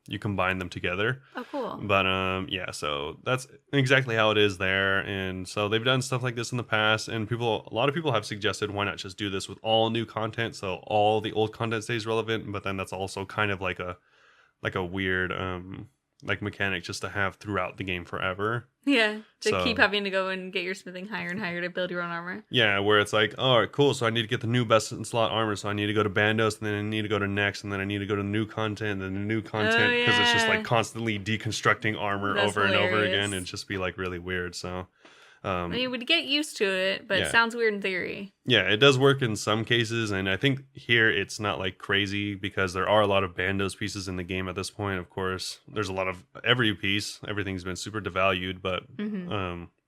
you combine them together. Oh, cool. But yeah, so that's exactly how it is there. And so they've done stuff like this in the past, and a lot of people have suggested why not just do this with all new content, so all the old content stays relevant. But then that's also kind of like a weird like mechanic just to have throughout the game forever. Yeah, to keep having to go and get your smithing higher and higher to build your own armor. Yeah, where it's like, all right, cool, so I need to get the new best in slot armor, so I need to go to Bandos, and then I need to go to next, and then I need to go to new content, and then the new content, because it's just like constantly deconstructing armor over and over again, and just be like really weird. So I mean, you would get used to it, but it sounds weird in theory. Yeah, it does work in some cases, and I think here it's not like crazy because there are a lot of Bandos pieces in the game at this point. Of course, there's a lot of every piece. Everything's been super devalued, but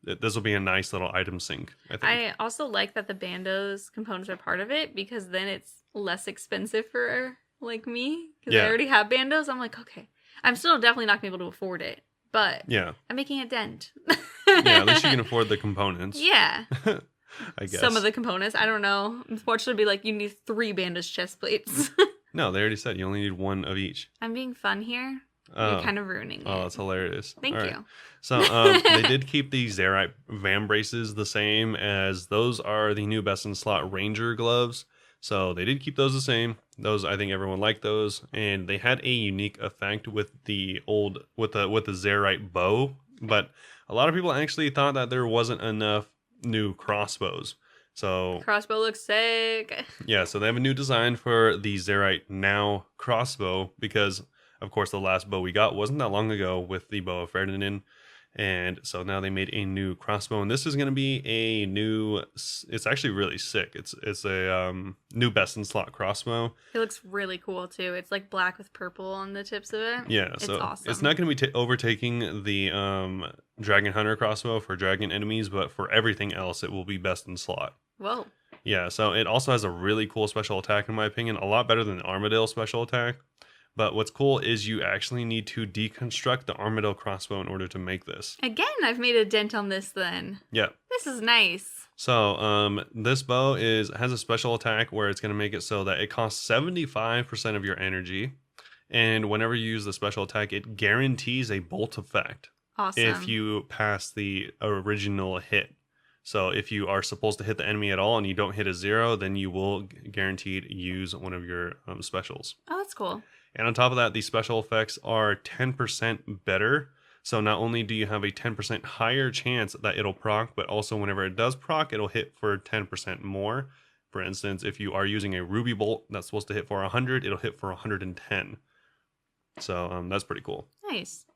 this will be a nice little item sink, I think. I also like that the Bandos components are part of it because then it's less expensive for like me because I already have Bandos. I'm like, okay, I'm still definitely not going to be able to afford it. But I'm making a dent. Yeah, at least you can afford the components. Yeah. I guess. Some of the components. I don't know. Unfortunately, be like, you need 3 Bandos chest plates. No, they already said you only need 1 of each. I'm being fun here. You're kind of ruining it. Oh, that's hilarious. Thank you. So they did keep the Zerite Van braces the same, as those are the new best in slot Ranger gloves. So they did keep those the same. Those, I think everyone liked those, and they had a unique effect with the Zerite bow. But a lot of people actually thought that there wasn't enough new crossbows. So crossbow looks sick. Yeah, so they have a new design for the Zerite Now crossbow because, of course, the last bow we got wasn't that long ago with the Bow of Ferdinand. And so now they made a new crossbow, and this is going to be a new. It's actually really sick. It's a new best in slot crossbow. It looks really cool too. It's like black with purple on the tips of it. Yeah, it's so awesome. It's not going to be overtaking the Dragon Hunter crossbow for dragon enemies, but for everything else, it will be best in slot. Whoa. Yeah, so it also has a really cool special attack, in my opinion, a lot better than the Armadale special attack. But what's cool is you actually need to deconstruct the Armadale crossbow in order to make this. Again, I've made a dent on this then. Yeah. This is nice. So this bow has a special attack where it's going to make it so that it costs 75% of your energy. And whenever you use the special attack, it guarantees a bolt effect. Awesome. If you pass the original hit. So if you are supposed to hit the enemy at all and you don't hit a 0, then you will guaranteed use one of your specials. Oh, that's cool. And on top of that, these special effects are 10% better. So not only do you have a 10% higher chance that it'll proc, but also whenever it does proc, it'll hit for 10% more. For instance, if you are using a Ruby Bolt that's supposed to hit for 100, it'll hit for 110. So that's pretty cool. Nice.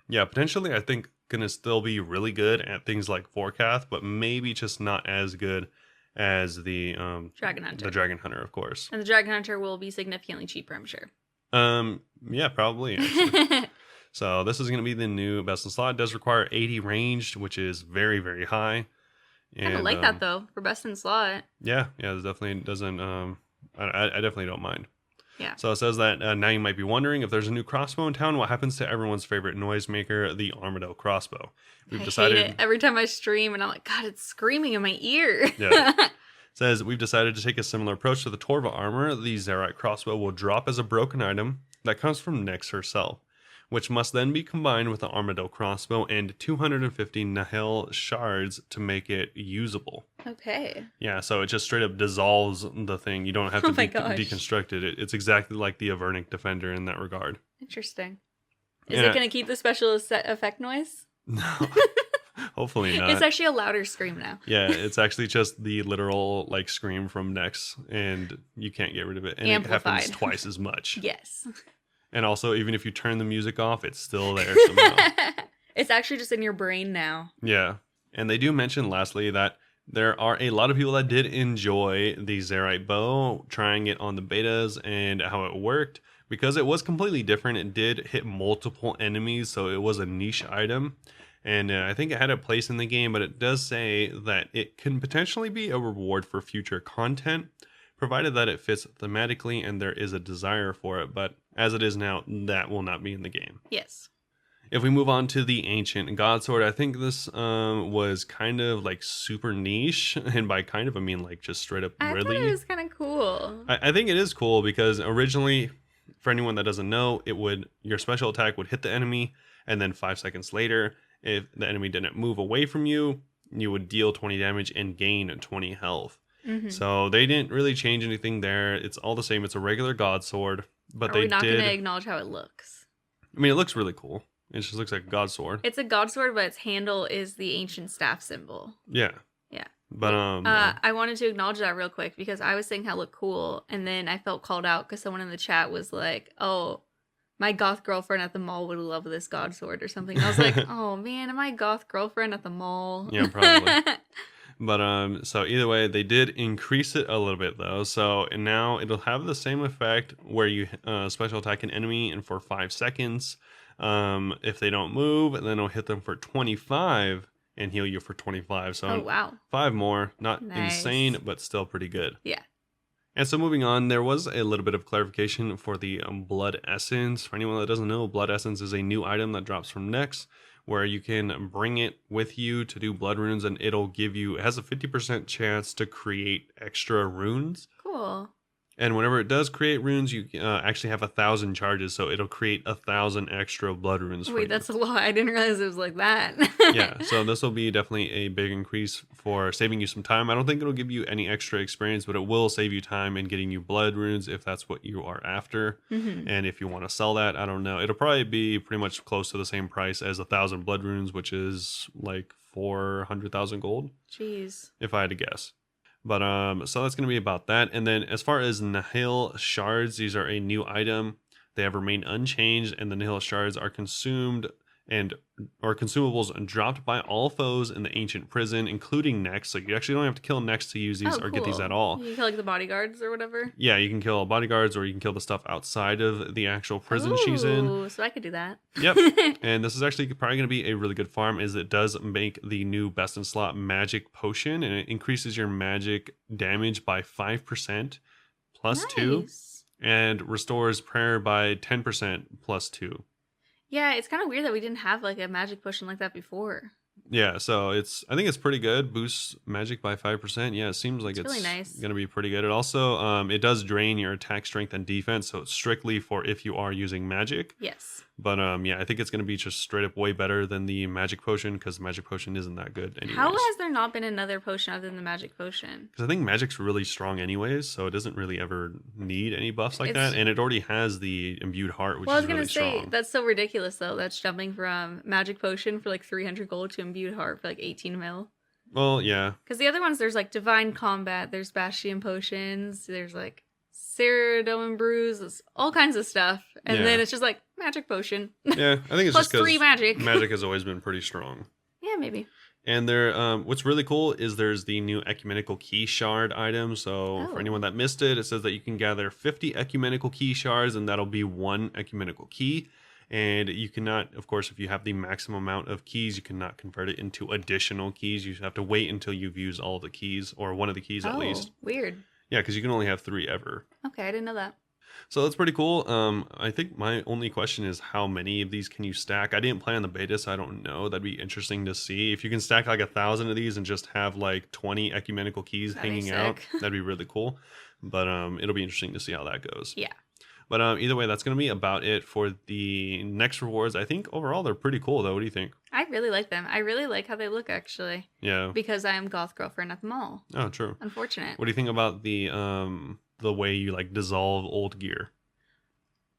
Yeah, potentially I think gonna still be really good at things like Forecath, but maybe just not as good as the Dragon Hunter. The Dragon Hunter, of course. And the Dragon Hunter will be significantly cheaper, I'm sure. Yeah, probably. So this is going to be the new best in slot. It does require 80 ranged, which is very, very high. And I like that though for best in slot. Yeah, it definitely doesn't. I definitely don't mind. Yeah. So it says that now you might be wondering if there's a new crossbow in town. What happens to everyone's favorite noisemaker, the Armadale crossbow? I hate it every time I stream, and I'm like, God, it's screaming in my ear. Yeah. Says, we've decided to take a similar approach to the Torva armor. The Zerite crossbow will drop as a broken item that comes from Nyx herself, which must then be combined with the Armadale crossbow and 250 Nihilist Shards to make it usable. Okay. Yeah, so it just straight up dissolves the thing. You don't have to deconstruct it. It's exactly like the Avernic Defender in that regard. Interesting. Is it going to keep the special effect noise? No. Hopefully not. It's actually a louder scream now. Yeah, it's actually just the literal like scream from Nyx, and you can't get rid of it. And amplified. It happens twice as much. Yes. And also, even if you turn the music off, it's still there somehow. It's actually just in your brain now. Yeah. And they do mention, lastly, that there are a lot of people that did enjoy the Zerite bow, trying it on the betas and how it worked. Because it was completely different, it did hit multiple enemies, so it was a niche item. And I think it had a place in the game, but it does say that it can potentially be a reward for future content, provided that it fits thematically and there is a desire for it. But as it is now, that will not be in the game. Yes. If we move on to the Ancient Godsword, I think this was kind of like super niche. And by kind of, I mean like just straight up I thought it was kind of cool. cool. I think it is cool because originally, for anyone that doesn't know, your special attack would hit the enemy, and then 5 seconds later, if the enemy didn't move away from you, you would deal 20 damage and gain 20 health. Mm-hmm. So they didn't really change anything there. It's all the same. It's a regular god sword, but Are they we not did. going to acknowledge how it looks? I mean, it looks really cool. It just looks like a god sword. It's a god sword, but its handle is the ancient staff symbol. Yeah. Yeah. But I wanted to acknowledge that real quick because I was saying how it looked cool, and then I felt called out because someone in the chat was like, "Oh, my goth girlfriend at the mall would love this god sword" or something. And I was like, "Oh man, am I goth girlfriend at the mall?" Yeah, probably. But so either way, they did increase it a little bit though. So and now it'll have the same effect where you special attack an enemy and for 5 seconds. If they don't move, then it'll hit them for 25 and heal you for 25. So oh wow, 5 more, not Nice. insane, but still pretty good. yeah. And so moving on, there was a little bit of clarification for the Blood Essence. For anyone that doesn't know, Blood Essence is a new item that drops from Nex, where you can bring it with you to do blood runes, and it has a 50% chance to create extra runes. Cool. And whenever it does create runes, you actually have 1,000 charges, so it'll create 1,000 extra blood runes. Wait, that's a lot. I didn't realize it was like that. Yeah, so this will be definitely a big increase for saving you some time. I don't think it'll give you any extra experience, but it will save you time in getting you blood runes if that's what you are after. Mm-hmm. And if you want to sell that, I don't know. It'll probably be pretty much close to the same price as 1,000 blood runes, which is like 400,000 gold, Jeez. if I had to guess. But so that's going to be about that. And then as far as Nihilist Shards, these are a new item. They have remained unchanged, and the Nihilist Shards are consumed or consumables dropped by all foes in the ancient prison, including Nex. So you actually don't have to kill Nex to use these or get these at all. You can kill like the bodyguards or whatever. Yeah, you can kill bodyguards, or you can kill the stuff outside of the actual prison she's in. Ooh, so I could do that. Yep. And this is actually probably going to be a really good farm, as it does make the new best in slot magic potion, and it increases your magic damage by 5% plus 2, Nice. and restores prayer by 10% plus 2. Yeah, it's kind of weird that we didn't have like a magic potion like that before. Yeah, so I think it's pretty good. Boosts magic by 5%. Yeah, it seems like it's really nice. gonna be pretty good. It also it does drain your attack, strength, and defense, so it's strictly for if you are using magic. Yes. But yeah, I think it's gonna be just straight up way better than the magic potion, because the magic potion isn't that good anyways. How has there not been another potion other than the magic potion? Because I think magic's really strong anyways, so it doesn't really ever need any buffs like It's- that, and it already has the imbued heart, which Well, I was is gonna really say strong. that's so ridiculous though. That's jumping from magic potion for like 300 gold to imbued heart for like 18 mil. Well, yeah. Because the other ones, there's like divine combat, there's bastion potions, there's like Ceradoman brews, there's all kinds of stuff, and Yeah. then it's just like magic potion. Yeah, I think it's Plus just 3 magic. magic has always been pretty strong. Yeah, maybe. And there, what's really cool is there's the new Ecumenical Key Shard item. So for Oh. anyone that missed it, it says that you can gather 50 Ecumenical Key Shards, and that'll be 1 Ecumenical Key. And you cannot, of course, if you have the maximum amount of keys, you cannot convert it into additional keys. You have to wait until you've used all the keys, or one of the keys at least. Weird. Yeah, because you can only have 3 ever. Okay, I didn't know that. So that's pretty cool. I think my only question is how many of these can you stack? I didn't play on the beta, so I don't know. That'd be interesting to see. If you can stack like 1,000 of these and just have like 20 ecumenical keys That'd be hanging out, sick. that'd be really cool. But it'll be interesting to see how that goes. Yeah. But either way, that's going to be about it for the next rewards. I think overall they're pretty cool, though. What do you think? I really like them. I really like how they look, actually. Yeah. Because I am goth girlfriend at the mall. Oh, true. Unfortunate. What do you think about the way you like dissolve old gear?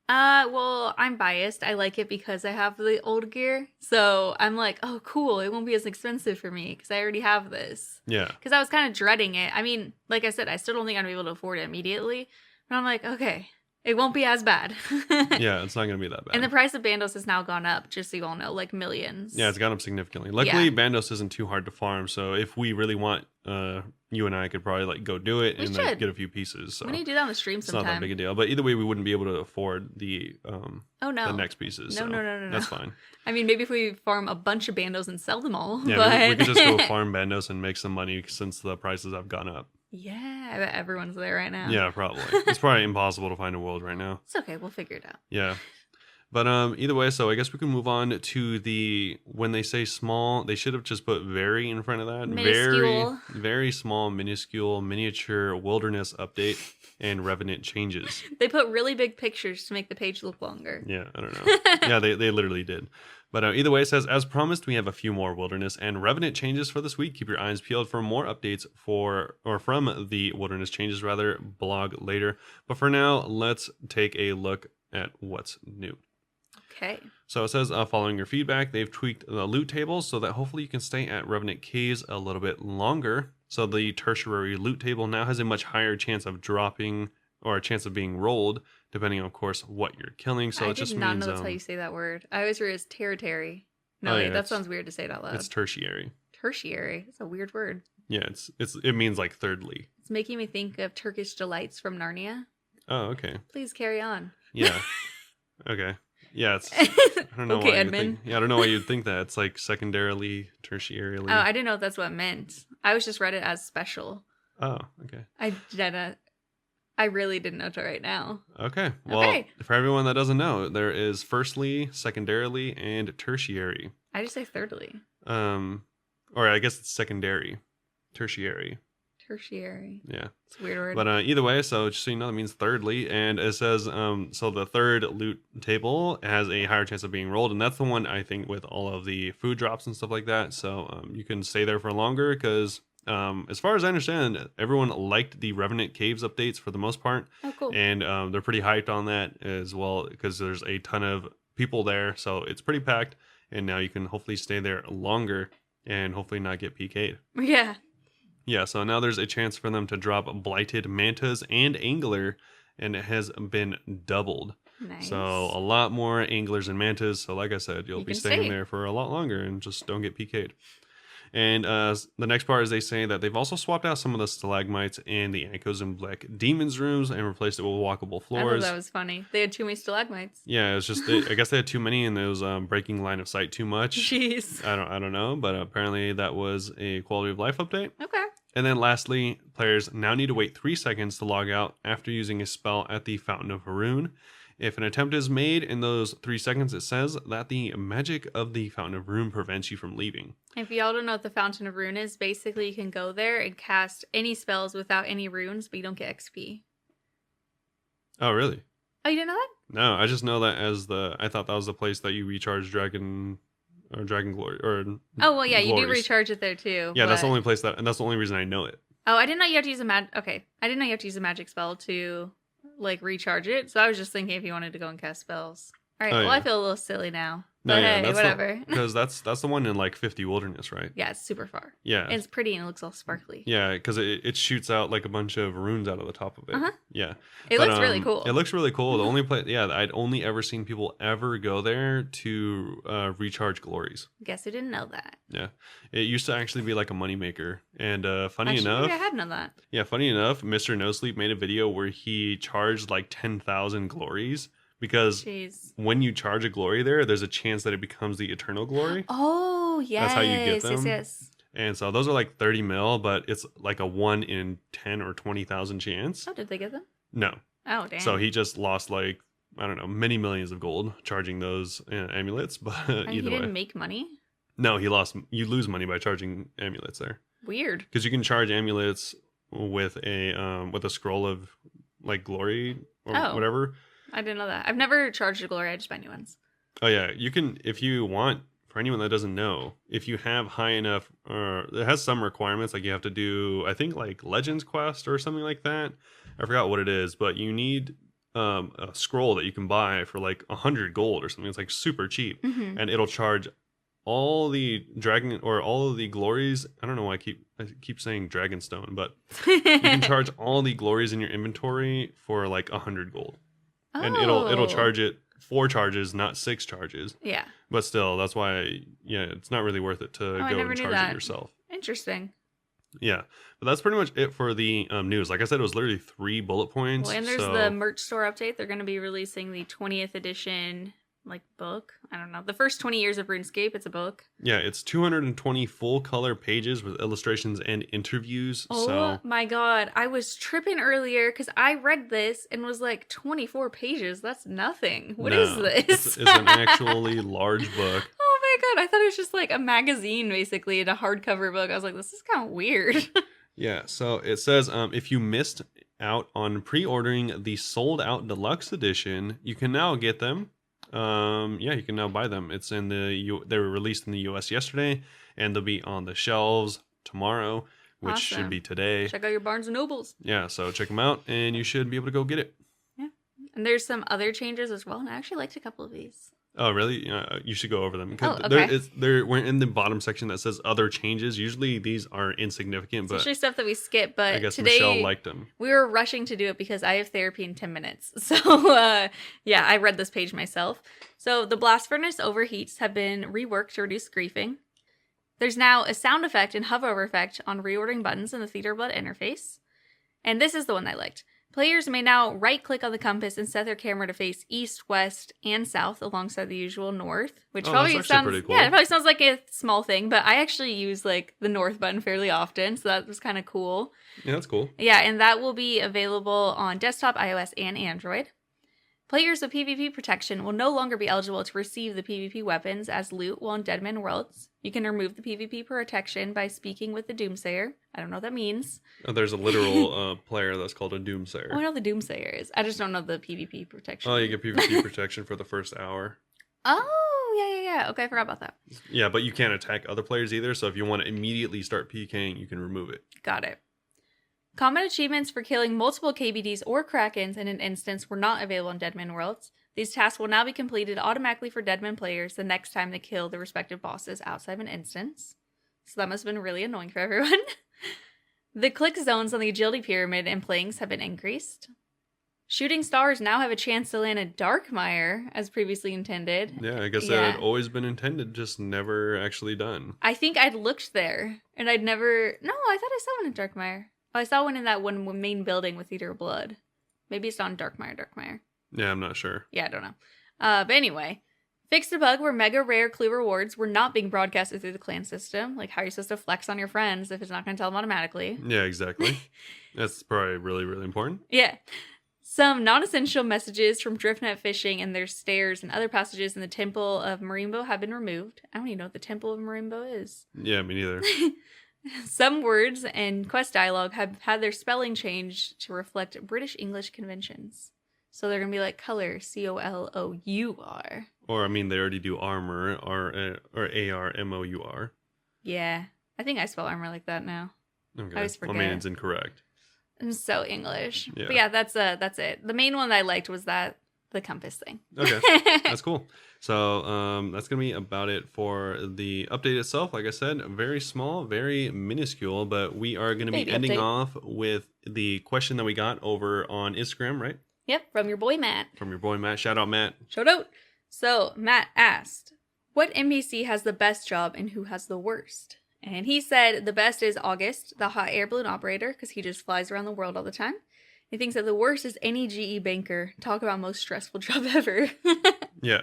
Well, I'm biased. I like it because I have the old gear. So I'm like, oh, cool. It won't be as expensive for me because I already have this. Yeah. Because I was kind of dreading it. I mean, like I said, I still don't think I'm going to be able to afford it immediately. But I'm like, okay, it won't be as bad. Yeah, it's not going to be that bad. And the price of Bandos has now gone up, just so you all know, like millions. Yeah, it's gone up significantly. Luckily, Bandos isn't too hard to farm, so if we really want, you and I could probably like go do it We and should. like, get a few pieces. So We need to do that on the stream it's sometime. not that big a deal. But either way, we wouldn't be able to afford the Oh, no. the next pieces. No, so no. That's fine. I mean, maybe if we farm a bunch of Bandos and sell them all. Yeah, but... we could just go farm Bandos and make some money since the prices have gone up. Yeah, I bet everyone's there right now. Yeah, probably. It's probably impossible to find a world right now. It's okay. We'll figure it out. Yeah. But either way, so I guess we can move on to the, when they say small, they should have just put very in front of that. Minuscule. Very small, minuscule, miniature wilderness update and revenant changes. They put really big pictures to make the page look longer. Yeah, I don't know. Yeah, they literally did. But either way, it says, as promised, we have a few more wilderness and revenant changes for this week. Keep your eyes peeled for more updates from the wilderness changes blog later. But for now, let's take a look at what's new. Okay. So it says, following your feedback, they've tweaked the loot tables so that hopefully you can stay at Revenant Caves a little bit longer. So the tertiary loot table now has a much higher chance of dropping, or a chance of being rolled, depending on, of course, what you're killing. So it just means... I did not know that's how you say that word. I always read it as territory. No, wait, that sounds weird to say it out loud. It's tertiary. Tertiary. That's a weird word. Yeah, it means like thirdly. It's making me think of Turkish delights from Narnia. Oh, okay. Please carry on. Yeah. Okay. Yeah, it's... I don't know okay, why Edmund. I don't know why you'd think that. It's like secondarily, tertiarily. Oh, I didn't know if that's what it meant. I always just read it as special. Oh, okay. I really didn't know till right now. Okay. Well, for everyone that doesn't know, there is firstly, secondarily, and tertiary. I just say thirdly. Or I guess it's secondary. Tertiary. Tertiary. Yeah. It's a weird word. But either way, so just so you know, that means thirdly. And it says, so the third loot table has a higher chance of being rolled. And that's the one, I think, with all of the food drops and stuff like that. So you can stay there for longer because... as far as I understand, everyone liked the Revenant Caves updates for the most part. Oh, cool. And they're pretty hyped on that as well because there's a ton of people there. So it's pretty packed. And now you can hopefully stay there longer and hopefully not get PK'd. Yeah. Yeah, so now there's a chance for them to drop Blighted Mantas and Angler, and it has been doubled. Nice. So a lot more Anglers and Mantas. So like I said, you'll be staying there for a lot longer and just don't get PK'd. And the next part is they say that they've also swapped out some of the stalagmites in the Echoes and Black Demons rooms and replaced it with walkable floors. I thought that was funny. They had too many stalagmites. Yeah, it's just I guess they had too many and it was breaking line of sight too much. Jeez. I don't know, but apparently that was a quality of life update. Okay. And then lastly, players now need to wait 3 seconds to log out after using a spell at the Fountain of Rune. If an attempt is made in those 3 seconds, it says that the magic of the Fountain of Rune prevents you from leaving. If y'all don't know what the Fountain of Rune is, basically you can go there and cast any spells without any runes, but you don't get XP. Oh, really? Oh, you didn't know that? No, I just know that as I thought that was the place that you recharge Dragon Glory or... Oh, well, yeah, glories. you do recharge it there too. Yeah, but... that's the only place and that's the only reason I know it. Oh, I didn't know you have to use I didn't know you have to use a magic spell to... like recharge it, so I was just thinking if you wanted to go and cast spells. All right, I feel a little silly now. But hey, whatever. Because that's the one in like 50 Wilderness, right? Yeah, it's super far. Yeah. And it's pretty and it looks all sparkly. Yeah, because it shoots out like a bunch of runes out of the top of it. Uh-huh. Yeah. It looks really cool. It looks really cool. The only place, I'd only ever seen people ever go there to recharge glories. Guess who didn't know that? Yeah. It used to actually be like a moneymaker. And funny enough... I had known that. Yeah, funny enough, Mr. No Sleep made a video where he charged like 10,000 glories. Because when you charge a glory there's a chance that it becomes the eternal glory. Oh, yes. That's how you get them. Yes. And so those are like 30 mil, but it's like a 1 in 10 or 20,000 chance. Oh, did they get them? No. Oh, damn. So he just lost like, I don't know, many millions of gold charging those amulets. But either way. He didn't make money? No, you lose money by charging amulets there. Weird. Because you can charge amulets with a scroll of like glory or whatever. I didn't know that. I've never charged a glory. I just buy new ones. Oh, yeah. You can, if you want, for anyone that doesn't know, if you have high enough, it has some requirements. Like you have to do, I think like Legends Quest or something like that. I forgot what it is, but you need a scroll that you can buy for like 100 gold or something. It's like super cheap. Mm-hmm. And it'll charge all the dragon or all of the glories. I don't know why I keep saying Dragonstone, but you can charge all the glories in your inventory for like 100 gold. And it'll charge it 4 charges, not 6 charges. Yeah. But still, that's why, it's not really worth it to go and charge it yourself. Interesting. Yeah. But that's pretty much it for the news. Like I said, it was literally 3 bullet points. Well, and there's the merch store update. They're going to be releasing the 20th edition like book. I don't know. The first 20 years of RuneScape, it's a book. Yeah, it's 220 full color pages with illustrations and interviews. Oh So my god, I was tripping earlier because I read this and was like 24 pages. That's nothing. What is this? It's an actually large book. Oh my god, I thought it was just like a magazine basically in a hardcover book. I was like, this is kind of weird. Yeah, so it says if you missed out on pre-ordering the sold out deluxe edition, you can now get them. You can now buy them. It's in they were released in the US yesterday, and they'll be on the shelves tomorrow, which Awesome. should be today. Check out your Barnes and Nobles. Yeah, so check them out, and you should be able to go get it. Yeah, and there's some other changes as well, and I actually liked a couple of these. Oh, really? You should go over them. Oh, okay. We're in the bottom section that says other changes. Usually these are insignificant, It's but usually stuff that we skip, but I guess today Michelle liked them. we were rushing to do it because I have therapy in 10 minutes. So, I read this page myself. So, the blast furnace overheats have been reworked to reduce griefing. There's now a sound effect and hover effect on reordering buttons in the Theater Blood interface. And this is the one I liked. Players may now right-click on the compass and set their camera to face east, west, and south alongside the usual north, which probably that's sounds pretty cool. Yeah, it probably sounds like a small thing, but I actually use like the north button fairly often, so that was kind of cool. Yeah, that's cool. Yeah, and that will be available on desktop, iOS, and Android. Players with PvP protection will no longer be eligible to receive the PvP weapons as loot while in Deadman Worlds. You can remove the PvP protection by speaking with the Doomsayer. I don't know what that means. Oh, there's a literal player that's called a Doomsayer. Oh, I know the Doomsayer is. I just don't know the PvP protection. Oh, you get PvP protection for the first hour. Oh, yeah. Okay, I forgot about that. Yeah, but you can't attack other players either, so if you want to immediately start PKing, you can remove it. Got it. Combat achievements for killing multiple KBDs or Krakens in an instance were not available in Deadman Worlds. These tasks will now be completed automatically for Deadman players the next time they kill the respective bosses outside of an instance. So that must have been really annoying for everyone. The click zones on the agility pyramid and planks have been increased. Shooting stars now have a chance to land a Darkmire as previously intended. Yeah, I guess that had always been intended, just never actually done. I think I'd looked there and I'd never... No, I thought I saw one in Darkmire. Oh, I saw one in that one main building with Theater of Blood. Maybe it's on Darkmire. Yeah, I'm not sure. Yeah, I don't know. But anyway, fixed a bug where mega rare clue rewards were not being broadcasted through the clan system. Like, how are you supposed to flex on your friends if it's not going to tell them automatically? Yeah, exactly. That's probably really, really important. Yeah. Some non-essential messages from Driftnet fishing and their stairs and other passages in the Temple of Marimbo have been removed. I don't even know what the Temple of Marimbo is. Yeah, me neither. Some words and quest dialogue have had their spelling changed to reflect British English conventions. So they're going to be like color, C-O-L-O-U-R. Or, I mean, they already do armor, or A-R-M-O-U-R. Yeah. I think I spell armor like that now. Okay. I always forget. I mean, it's incorrect. I'm so English. Yeah. But yeah, that's it. The main one that I liked was the compass thing. Okay, that's cool. So that's going to be about it for the update itself. Like I said, very small, very minuscule, but we are going to be ending off with the question that we got over on Instagram, right? Yep, from your boy Matt. From your boy Matt. Shout out, Matt. Shout out. So Matt asked, what NPC has the best job and who has the worst? And he said the best is August, the hot air balloon operator, because he just flies around the world all the time. He thinks that the worst is any GE banker. Talk about most stressful job ever. Yeah.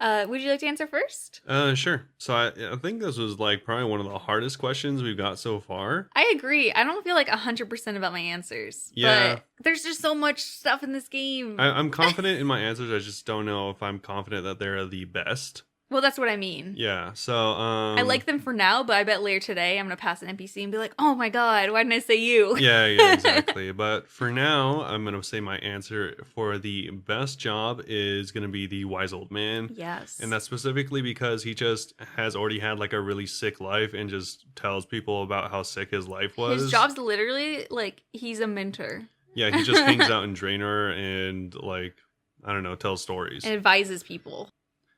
Would you like to answer first? Sure. So I think this was like probably one of the hardest questions we've got so far. I agree. I don't feel like 100% about my answers. Yeah. But there's just so much stuff in this game. I'm confident in my answers. I just don't know if I'm confident that they're the best. Well, that's what I mean. Yeah. So I like them for now, but I bet later today I'm going to pass an NPC and be like, oh my god, why didn't I say you? Yeah, exactly. But for now, I'm going to say my answer for the best job is going to be the wise old man. Yes. And that's specifically because he just has already had like a really sick life and just tells people about how sick his life was. His job's literally like he's a mentor. Yeah, he just hangs out in Draenor and like, I don't know, tells stories. And advises people.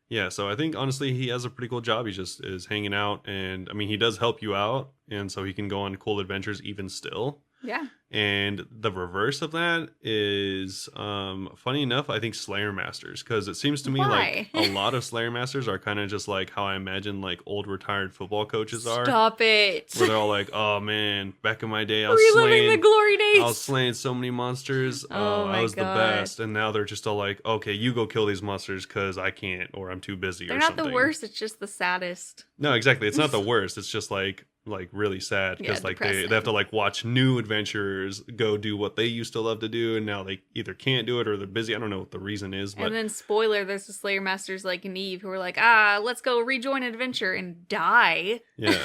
Yeah, so I think honestly he has a pretty cool job. He just is hanging out, and I mean he does help you out, and so he can go on cool adventures even still. Yeah. And the reverse of that is, funny enough, I think Slayer Masters, because it seems to me like Why? a lot of Slayer Masters are kind of just like how I imagine like old retired football coaches are. Stop it. Where they're all like, oh man, back in my day, I was Reliving the glory days. slaying so many monsters. Oh I my was the God. best. And now they're just all like, okay, you go kill these monsters because I can't, or I'm too busy They're or not something. the worst. It's just the saddest. No, exactly. It's not the worst. It's just like really sad because Yeah, like they depressing. have to like watch new adventurers go do what they used to love to do, and now they either can't do it or they're busy. I don't know what the reason is, but And then spoiler, there's the Slayer Masters like Neve who are like, let's go rejoin an adventure and die. yeah.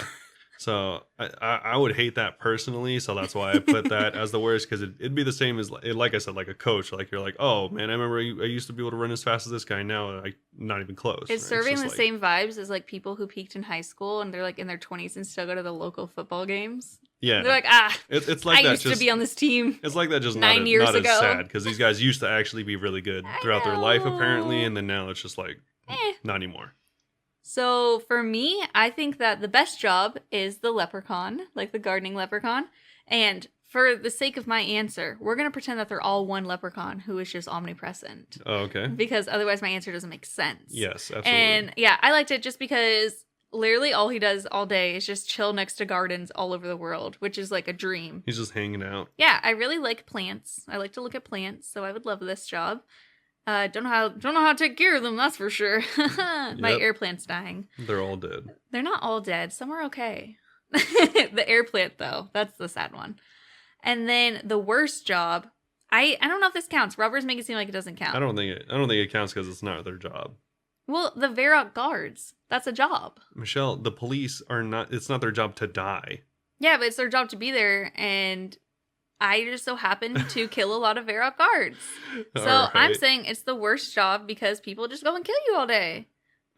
So I would hate that personally. So that's why I put that as the worst, because it'd be the same as like I said, like a coach. Like you're like, oh man, I remember I used to be able to run as fast as this guy. Now I'm not even close. It's right? serving just the like- same vibes as like people who peaked in high school and they're like in their 20s and still go to the local football games. Yeah, They're like, it's like I that. used to be on this team. It's like that, just 9 not, years not ago. as sad, because these guys used to actually be really good throughout their life apparently, and then now it's just like not anymore. So for me, I think that the best job is the leprechaun, like the gardening leprechaun. And for the sake of my answer, we're going to pretend that they're all one leprechaun who is just omnipresent. Oh, okay. Because otherwise my answer doesn't make sense. Yes, absolutely. And yeah, I liked it just because literally all he does all day is just chill next to gardens all over the world, which is like a dream. He's just hanging out. Yeah, I really like plants. I like to look at plants, so I would love this job. Don't know how to take care of them, that's for sure. My Yep. air plant's dying. They're all dead. They're not all dead. Some are okay. The air plant, though, that's the sad one. And then the worst job, I don't know if this counts. Robbers make it seem like it doesn't count. I don't think it counts because it's not their job. Well, the Varrock guards, that's a job. Michelle, the police are not. It's not their job to die. Yeah, but it's their job to be there, and I just so happen to kill a lot of Varrock guards. So All I'm right. saying it's the worst job because people just go and kill you all day.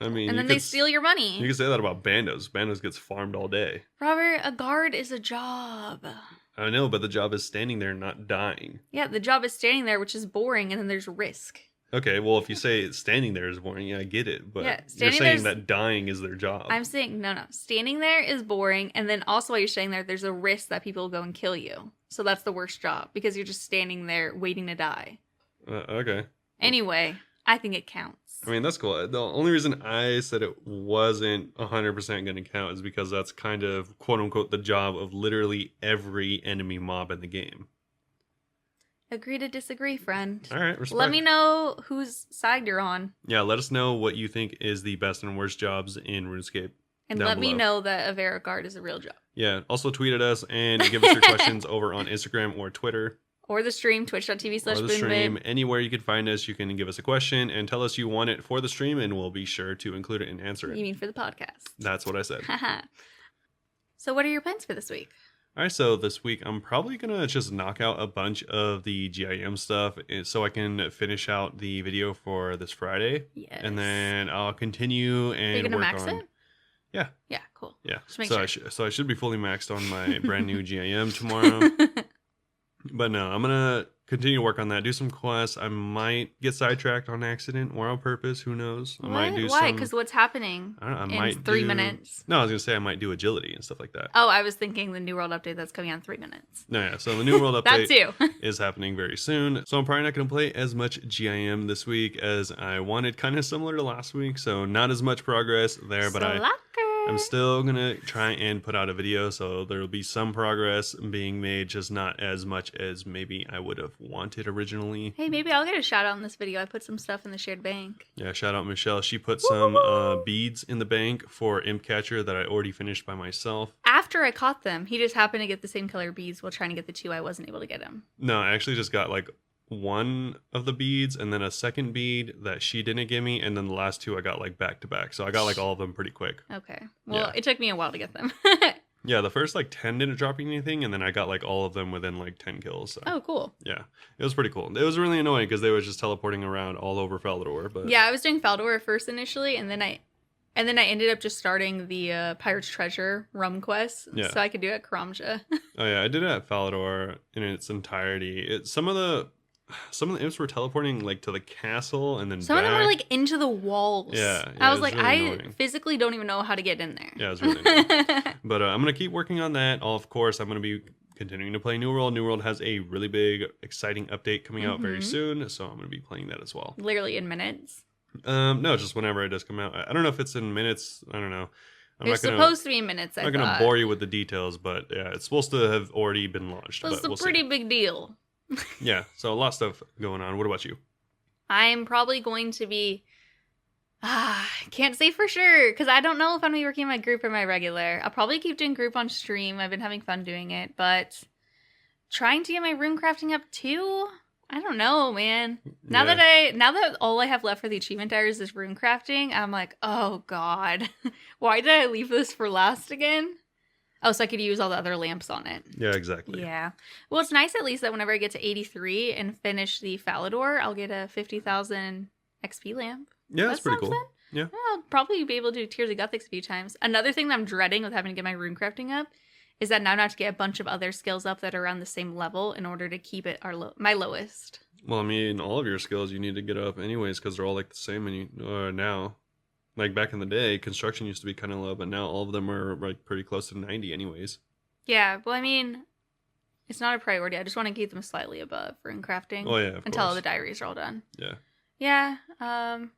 I mean, And then they steal your money. You can say that about Bandos. Bandos gets farmed all day. Robert, a guard is a job. I know, but the job is standing there, not dying. Yeah, the job is standing there, which is boring, and then there's risk. Okay, well, if you say standing there is boring, yeah, I get it. But Yeah, you're standing saying there's- that dying is their job. I'm saying, no. Standing there is boring, and then also while you're standing there, there's a risk that people will go and kill you. So that's the worst job, because you're just standing there waiting to die. Okay. Anyway, I think it counts. I mean, that's cool. The only reason I said it wasn't 100% going to count is because that's kind of, quote unquote, the job of literally every enemy mob in the game. Agree to disagree, friend. All right, respect. Let me know whose side you're on. Yeah, let us know what you think is the best and worst jobs in RuneScape. And down let me below. know that a Varrock guard is a real job. Yeah, also tweet at us and give us your questions over on Instagram or Twitter. Or the stream, Or the stream. twitch.tv/Bunebape. Anywhere you can find us, you can give us a question and tell us you want it for the stream, and we'll be sure to include it and answer You it. mean for the podcast. That's what I said. Haha. So what are your plans for this week? All right, so this week I'm probably going to just knock out a bunch of the GIM stuff so I can finish out the video for this Friday. Yes. And then I'll continue Are you and gonna work max on... it? Yeah. Yeah, cool. Yeah. Just make So sure. I should be fully maxed on my brand new GIM tomorrow. But no, I'm going to continue to work on that, do some quests. I might get sidetracked on accident or on purpose. Who knows? I might do Why? some... Because what's happening I don't know, I in might 3 do... minutes? No, I was going to say I might do agility and stuff like that. Oh, I was thinking the New World update that's coming out in 3 minutes. No, yeah. So the New World That update too. is happening very soon. So I'm probably not going to play as much GIM this week as I wanted, kind of similar to last week. So not as much progress there, but I'm still going to try and put out a video. So there will be some progress being made, just not as much as maybe I would have wanted originally. Hey, maybe I'll get a shout out in this video. I put some stuff in the shared bank. Yeah, shout out Michelle. She put some beads in the bank for Imp Catcher that I already finished by myself. After I caught them, he just happened to get the same color beads while trying to get the 2 I wasn't able to get him. No, I actually just got like one of the beads and then a second bead that she didn't give me, and then the last 2 I got like back to back. So I got like all of them pretty quick. Okay. Well, Yeah. it took me a while to get them. Yeah, the first like 10 didn't drop me anything, and then I got like all of them within like 10 kills. So Oh, cool. yeah, it was pretty cool. It was really annoying because they were just teleporting around all over Falador. But Yeah, I was doing Faldor first initially, and then I ended up just starting the Pirate's Treasure rum quest, Yeah. so I could do it at Karamja. oh yeah, I did it at Falador in its entirety. Some of the imps were teleporting like to the castle and then Some back. of them were like into the walls. Yeah, I it was was like, really I annoying. physically don't even know how to get in there. Yeah, it was really annoying. But I'm gonna keep working on that. Of course, I'm gonna be continuing to play New World. New World has a really big, exciting update coming out very Mhm. soon, so I'm going to be playing that as well. Literally in minutes. No, just whenever it does come out. I don't know if it's in minutes. I don't know. It's supposed to be in minutes, I'm not going to bore you with the details, but yeah, it's supposed to have already been launched. It's but a we'll pretty see. big deal. Yeah, so a lot of stuff going on. What about you? I'm probably going to be... can't say for sure, because I don't know if I'm going to be working my group or my regular. I'll probably keep doing group on stream. I've been having fun doing it, but trying to get my rune crafting up too? I don't know, man. Now that all I have left for the achievement diaries is rune crafting, I'm like, oh god. Why did I leave this for last again? Oh, so I could use all the other lamps on it. Yeah, exactly. Yeah. Well, it's nice at least that whenever I get to 83 and finish the Falador, I'll get a 50,000 XP lamp. Yeah, that's pretty cool. Yeah. I'll probably be able to do Tears of Gothics a few times. Another thing that I'm dreading with having to get my rune crafting up is that now I have to get a bunch of other skills up that are around the same level in order to keep it my lowest. Well, I mean, all of your skills you need to get up anyways because they're all like the same now. Like back in the day, construction used to be kind of low, but now all of them are like pretty close to 90 anyways. Yeah, well, I mean, it's not a priority. I just want to keep them slightly above rune crafting. Oh yeah, until all the diaries are all done. Yeah. Yeah.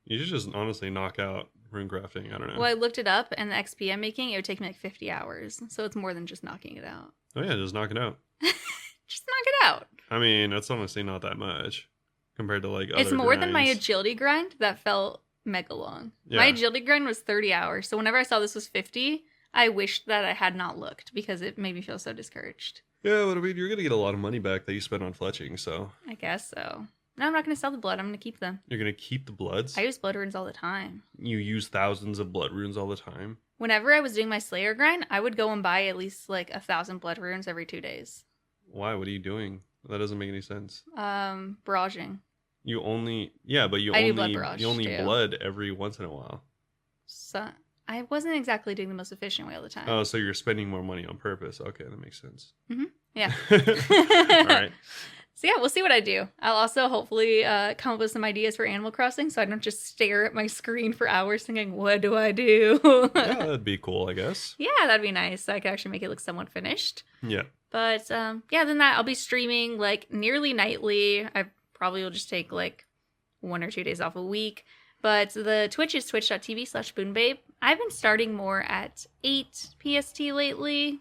You should just honestly knock out rune crafting. I don't know. Well, I looked it up, and the XP I'm making, it would take me like 50 hours. So it's more than just knocking it out. Oh yeah, just knock it out. Just knock it out. I mean, that's honestly not that much compared to like other It's more than my grinds. agility grind that felt mega long. Yeah. My agility grind was 30 hours. So whenever I saw this was 50, I wished that I had not looked because it made me feel so discouraged. Yeah, but I mean, you're gonna get a lot of money back that you spent on fletching, so I guess so. No, I'm not going to sell the blood. I'm going to keep them. you're gonna keep the bloods. I use blood runes all the time. You use thousands of blood runes all the time. Whenever I was doing my Slayer grind, I would go and buy at least like 1,000 blood runes every 2 days. Why? What are you doing? That doesn't make any sense. Barraging. You do only blood barrage, you only too. blood every once in a while. So I wasn't exactly doing the most efficient way all the time. Oh, so you're spending more money on purpose. Okay, that makes sense. Yeah. All right. So yeah, we'll see what I do. I'll also hopefully come up with some ideas for Animal Crossing so I don't just stare at my screen for hours thinking, what do I do? Yeah, that'd be cool, I guess. Yeah, that'd be nice. So I could actually make it look somewhat finished. Yeah. But yeah, then that I'll be streaming like nearly nightly. I probably will just take like 1 or 2 days off a week. But the Twitch is twitch.tv/Bunebape. I've been starting more at 8 PST lately.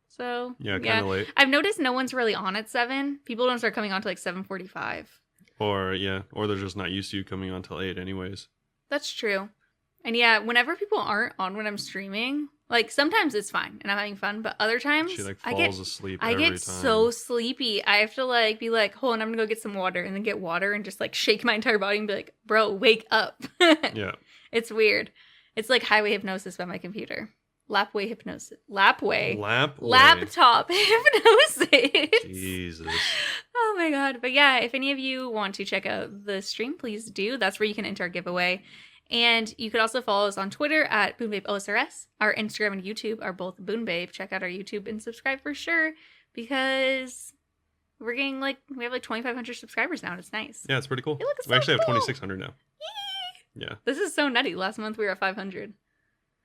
So Yeah, kind of late. I've noticed no one's really on at 7. People don't start coming on to like 7:45. Or they're just not used to you coming on till 8 anyways. That's true. And yeah, whenever people aren't on when I'm streaming, like sometimes it's fine and I'm having fun, but other times She like I falls asleep I every get time. so sleepy. I have to like be like, hold on, I'm gonna go get some water, and then get water and just like shake my entire body and be like, bro, wake up. Yeah. It's weird. It's like highway hypnosis by my computer. Laptop hypnosis. Jesus. Oh my god. But yeah, if any of you want to check out the stream, please do. That's where you can enter our giveaway. And you could also follow us on Twitter at Bunebapeosrs. Our Instagram and YouTube are both Bunebape. Check out our YouTube and subscribe for sure, because we're getting we have like 2,500 subscribers now, and it's nice. Yeah, it's pretty cool. It looks We so actually have cool. 2,600 now. Yeah. This is so nutty. Last month we were at 500.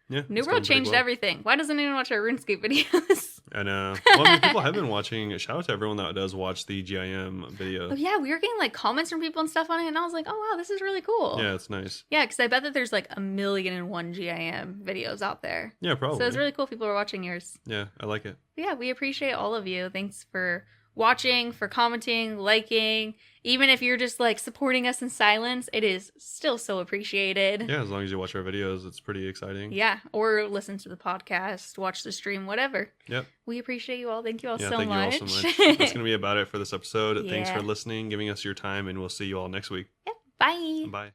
Yeah. New it's World going pretty changed well. everything. Why doesn't anyone watch our RuneScape videos? I know. Well, I mean, people have been watching. Shout out to everyone that does watch the GIM video. Oh yeah, we were getting like comments from people and stuff on it, and I was like, oh wow, this is really cool. Yeah, it's nice. Yeah, because I bet that there's like 1,000,001 GIM videos out there. Yeah, probably. So it's really cool people are watching yours. Yeah, I like it. But yeah, we appreciate all of you. Thanks for watching, for commenting, liking. Even if you're just like supporting us in silence, it is still so appreciated. Yeah, as long as you watch our videos, it's pretty exciting. Yeah, or listen to the podcast, watch the stream, whatever. Yep. We appreciate you all. Thank you all Yeah, so thank much. you all so much. That's going to be about it for this episode. Thanks Yeah. for listening, giving us your time, and we'll see you all next week. Yep. Bye. Bye.